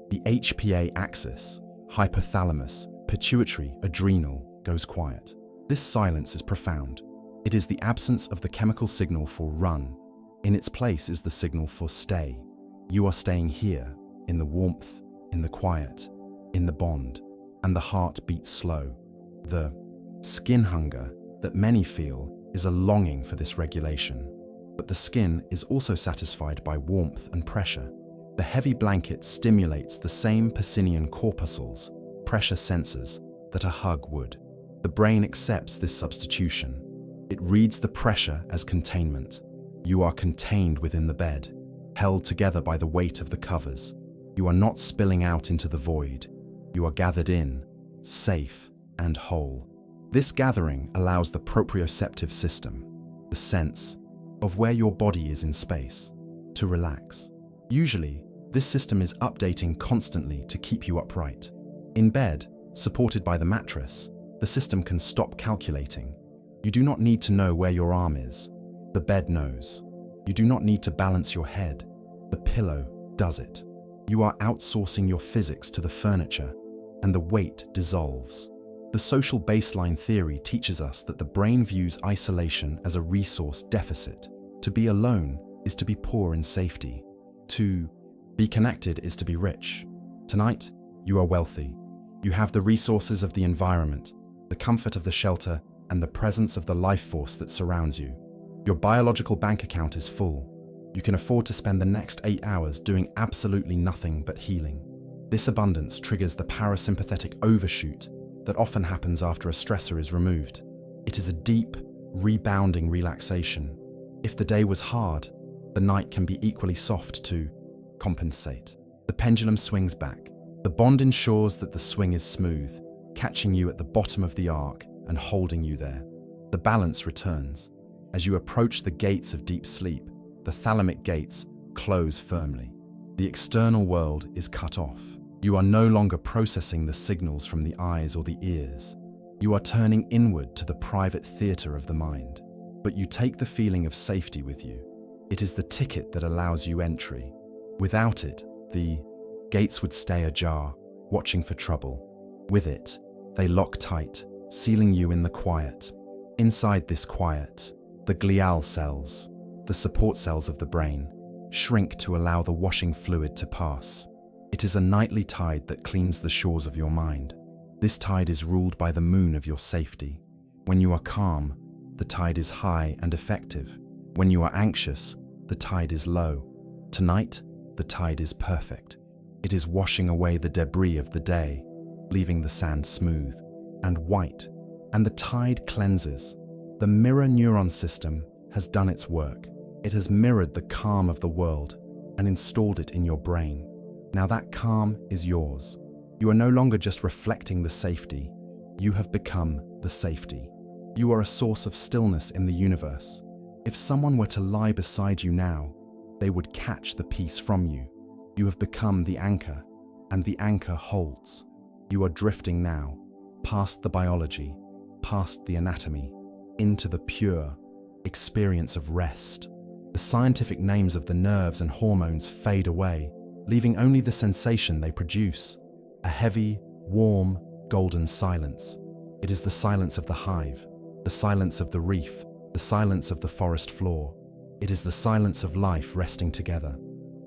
The HPA axis, hypothalamus, pituitary, adrenal, goes quiet. This silence is profound. It is the absence of the chemical signal for run. In its place is the signal for stay. You are staying here, in the warmth, in the quiet, in the bond, and the heart beats slow. The skin hunger that many feel is a longing for this regulation. But the skin is also satisfied by warmth and pressure. The heavy blanket stimulates the same Pacinian corpuscles, pressure sensors, that a hug would. The brain accepts this substitution. It reads the pressure as containment. You are contained within the bed, held together by the weight of the covers. You are not spilling out into the void. You are gathered in, safe and whole. This gathering allows the proprioceptive system, the sense of where your body is in space, to relax. Usually, this system is updating constantly to keep you upright. In bed, supported by the mattress, the system can stop calculating. You do not need to know where your arm is. The bed knows. You do not need to balance your head. The pillow does it. You are outsourcing your physics to the furniture, and the weight dissolves. The social baseline theory teaches us that the brain views isolation as a resource deficit. To be alone is to be poor in safety. To be connected is to be rich. Tonight, you are wealthy. You have the resources of the environment, the comfort of the shelter, and the presence of the life force that surrounds you. Your biological bank account is full. You can afford to spend the next 8 hours doing absolutely nothing but healing. This abundance triggers the parasympathetic overshoot that often happens after a stressor is removed. It is a deep, rebounding relaxation. If the day was hard, the night can be equally soft to compensate. The pendulum swings back. The bond ensures that the swing is smooth, catching you at the bottom of the arc and holding you there. The balance returns. As you approach the gates of deep sleep, the thalamic gates close firmly. The external world is cut off. You are no longer processing the signals from the eyes or the ears. You are turning inward to the private theater of the mind. But you take the feeling of safety with you. It is the ticket that allows you entry. Without it, the gates would stay ajar, watching for trouble. With it, they lock tight, sealing you in the quiet. Inside this quiet, the glial cells, the support cells of the brain, shrink to allow the washing fluid to pass. It is a nightly tide that cleans the shores of your mind. This tide is ruled by the moon of your safety. When you are calm, the tide is high and effective. When you are anxious, the tide is low. Tonight, the tide is perfect. It is washing away the debris of the day, leaving the sand smooth and white, and the tide cleanses. The mirror neuron system has done its work. It has mirrored the calm of the world and installed it in your brain. Now that calm is yours. You are no longer just reflecting the safety. You have become the safety. You are a source of stillness in the universe. If someone were to lie beside you now, they would catch the peace from you. You have become the anchor, and the anchor holds. You are drifting now, past the biology, past the anatomy, into the pure experience of rest. The scientific names of the nerves and hormones fade away, leaving only the sensation they produce. A heavy, warm, golden silence. It is the silence of the hive, the silence of the reef, the silence of the forest floor. It is the silence of life resting together.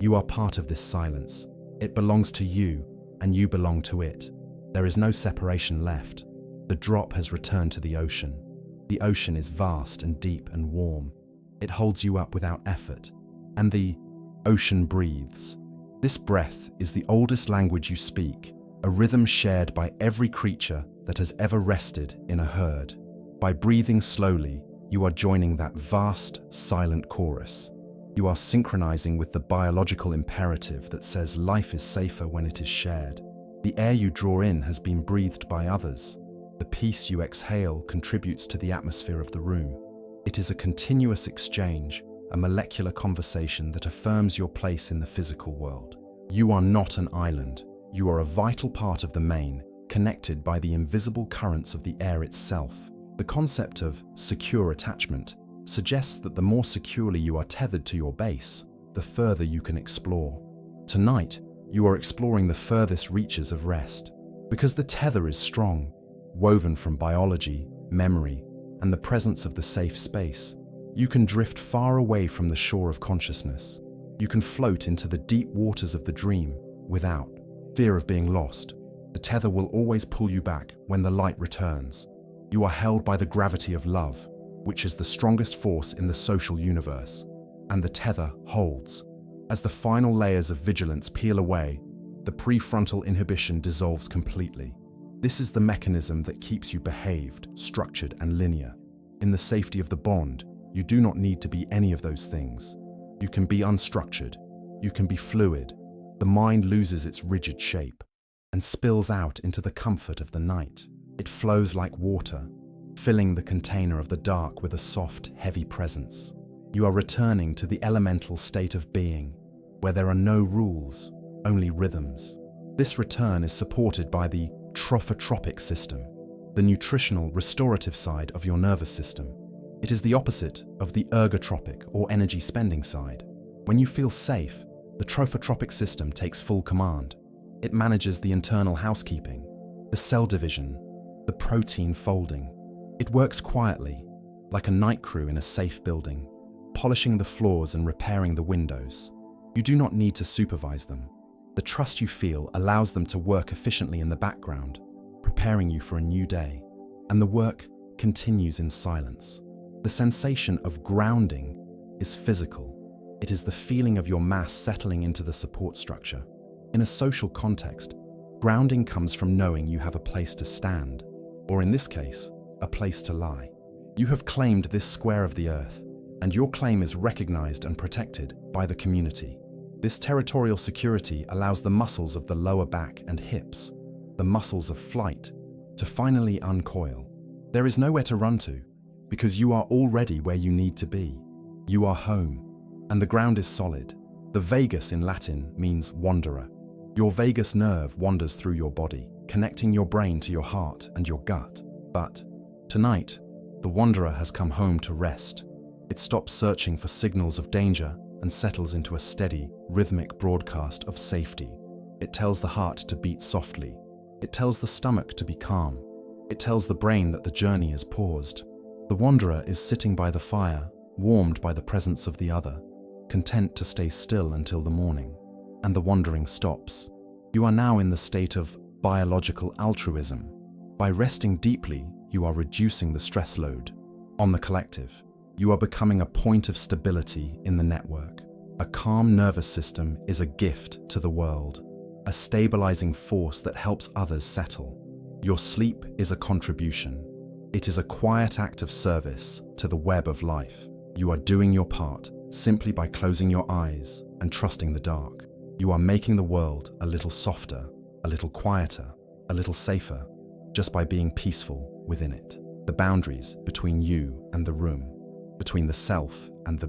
You are part of this silence. It belongs to you, and you belong to it. There is no separation left. The drop has returned to the ocean. The ocean is vast and deep and warm. It holds you up without effort, and the ocean breathes. This breath is the oldest language you speak, a rhythm shared by every creature that has ever rested in a herd. By breathing slowly, you are joining that vast, silent chorus. You are synchronizing with the biological imperative that says life is safer when it is shared. The The air you draw in has been breathed by others. The peace you exhale contributes to the atmosphere of the room. It is a continuous exchange, a molecular conversation that affirms your place in the physical world. You are not an island. You are a vital part of the main, connected by the invisible currents of the air itself. The concept of secure attachment suggests that the more securely you are tethered to your base, the further you can explore. Tonight, you are exploring the furthest reaches of rest. Because the tether is strong, woven from biology, memory, and the presence of the safe space, you can drift far away from the shore of consciousness. You can float into the deep waters of the dream without fear of being lost. The tether will always pull you back when the light returns. You are held by the gravity of love, which is the strongest force in the social universe, and the tether holds. As the final layers of vigilance peel away, the prefrontal inhibition dissolves completely. This is the mechanism that keeps you behaved, structured, and linear. In the safety of the bond, you do not need to be any of those things. You can be unstructured. You can be fluid. The mind loses its rigid shape and spills out into the comfort of the night. It flows like water, filling the container of the dark with a soft, heavy presence. You are returning to the elemental state of being, where there are no rules, only rhythms. This return is supported by the trophotropic system, the nutritional, restorative side of your nervous system. It is the opposite of the ergotropic or energy spending side. When you feel safe, the trophotropic system takes full command. It manages the internal housekeeping, the cell division, the protein folding. It works quietly, like a night crew in a safe building, polishing the floors and repairing the windows. You do not need to supervise them. The trust you feel allows them to work efficiently in the background, preparing you for a new day. And the work continues in silence. The sensation of grounding is physical. It is the feeling of your mass settling into the support structure. In a social context, grounding comes from knowing you have a place to stand, or in this case, a place to lie. You have claimed this square of the earth, and your claim is recognized and protected by the community. This territorial security allows the muscles of the lower back and hips, the muscles of flight, to finally uncoil. There is nowhere to run to, because you are already where you need to be. You are home, and the ground is solid. The vagus in Latin means wanderer. Your vagus nerve wanders through your body, connecting your brain to your heart and your gut. But tonight, the wanderer has come home to rest. It stops searching for signals of danger and settles into a steady, rhythmic broadcast of safety. It tells the heart to beat softly. It tells the stomach to be calm. It tells the brain that the journey is paused. The wanderer is sitting by the fire, warmed by the presence of the other, content to stay still until the morning. And the wandering stops. You are now in the state of biological altruism. By resting deeply, you are reducing the stress load on the collective. You are becoming a point of stability in the network. A calm nervous system is a gift to the world, a stabilizing force that helps others settle. Your sleep is a contribution. It is a quiet act of service to the web of life. You are doing your part simply by closing your eyes and trusting the dark. You are making the world a little softer, a little quieter, a little safer, just by being peaceful within it. The boundaries between you and the room, between the self and the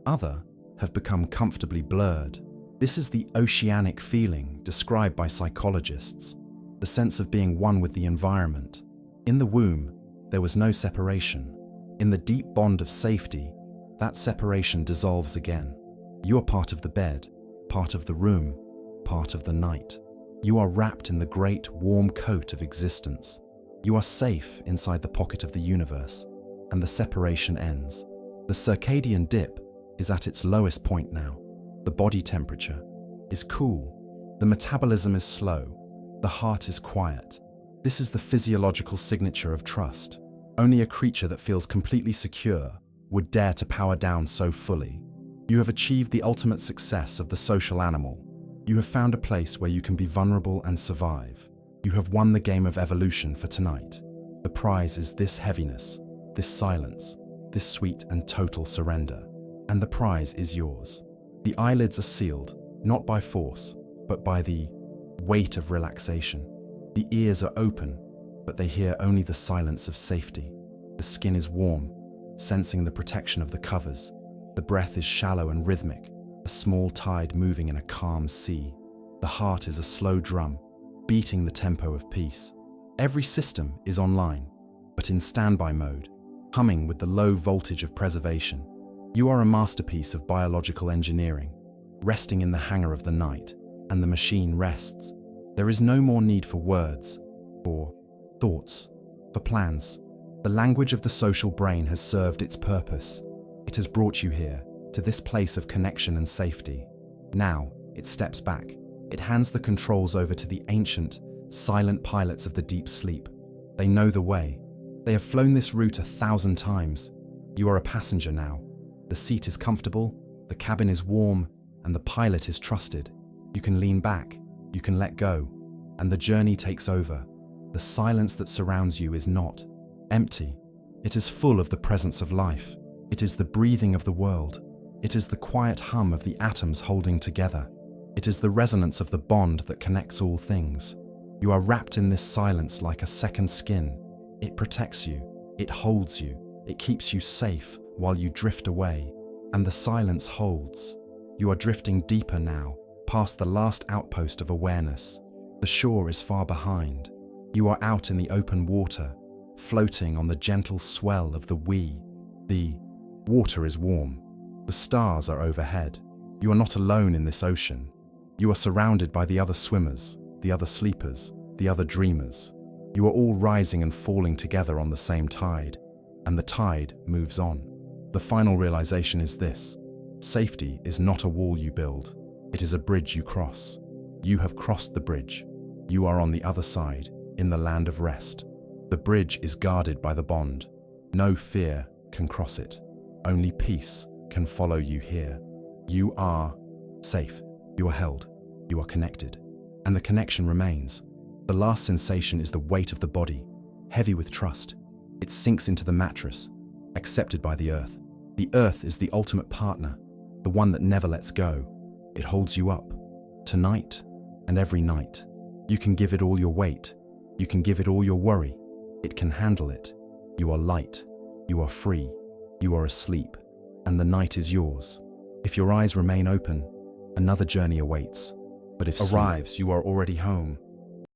other, have become comfortably blurred. This is the oceanic feeling described by psychologists, the sense of being one with the environment. In the womb, there was no separation. In the deep bond of safety, that separation dissolves again. You are part of the bed, part of the room, part of the night. You are wrapped in the great warm coat of existence. You are safe inside the pocket of the universe, and the separation ends. The circadian dip is at its lowest point now. The body temperature is cool. The metabolism is slow. The heart is quiet. This is the physiological signature of trust. Only a creature that feels completely secure would dare to power down so fully. You have achieved the ultimate success of the social animal. You have found a place where you can be vulnerable and survive. You have won the game of evolution for tonight. The prize is this heaviness, this silence, this sweet and total surrender. And the prize is yours. The eyelids are sealed, not by force, but by the weight of relaxation. The ears are open, but they hear only the silence of safety. The skin is warm, sensing the protection of the covers. The breath is shallow and rhythmic, a small tide moving in a calm sea. The heart is a slow drum, beating the tempo of peace. Every system is online, but in standby mode, humming with the low voltage of preservation. You are a masterpiece of biological engineering, resting in the hangar of the night, and the machine rests. There is no more need for words, for thoughts, for plans. The language of the social brain has served its purpose. It has brought you here, to this place of connection and safety. Now, it steps back. It hands the controls over to the ancient, silent pilots of the deep sleep. They know the way. They have flown this route 1,000 times. You are a passenger now. The seat is comfortable, the cabin is warm, and the pilot is trusted. You can lean back, you can let go, and the journey takes over. The silence that surrounds you is not empty. It is full of the presence of life. It is the breathing of the world. It is the quiet hum of the atoms holding together. It is the resonance of the bond that connects all things. You are wrapped in this silence like a second skin. It protects you, it holds you, it keeps you safe while you drift away. And the silence holds. You are drifting deeper now, past the last outpost of awareness. The shore is far behind. You are out in the open water, floating on the gentle swell of the Wee. The water is warm. The stars are overhead. You are not alone in this ocean. You are surrounded by the other swimmers, the other sleepers, the other dreamers. You are all rising and falling together on the same tide, and the tide moves on. The final realization is this: safety is not a wall you build. It is a bridge you cross. You have crossed the bridge. You are on the other side, in the land of rest. The bridge is guarded by the bond. No fear can cross it. Only peace can follow you here. You are safe. You are held. You are connected. And the connection remains. The last sensation is the weight of the body, heavy with trust. It sinks into the mattress, accepted by the earth. The earth is the ultimate partner, the one that never lets go. It holds you up, tonight and every night. You can give it all your weight. You can give it all your worry. It can handle it. You are light. You are free. You are asleep. And the night is yours. If your eyes remain open, another journey awaits. But if arrives, you are already home.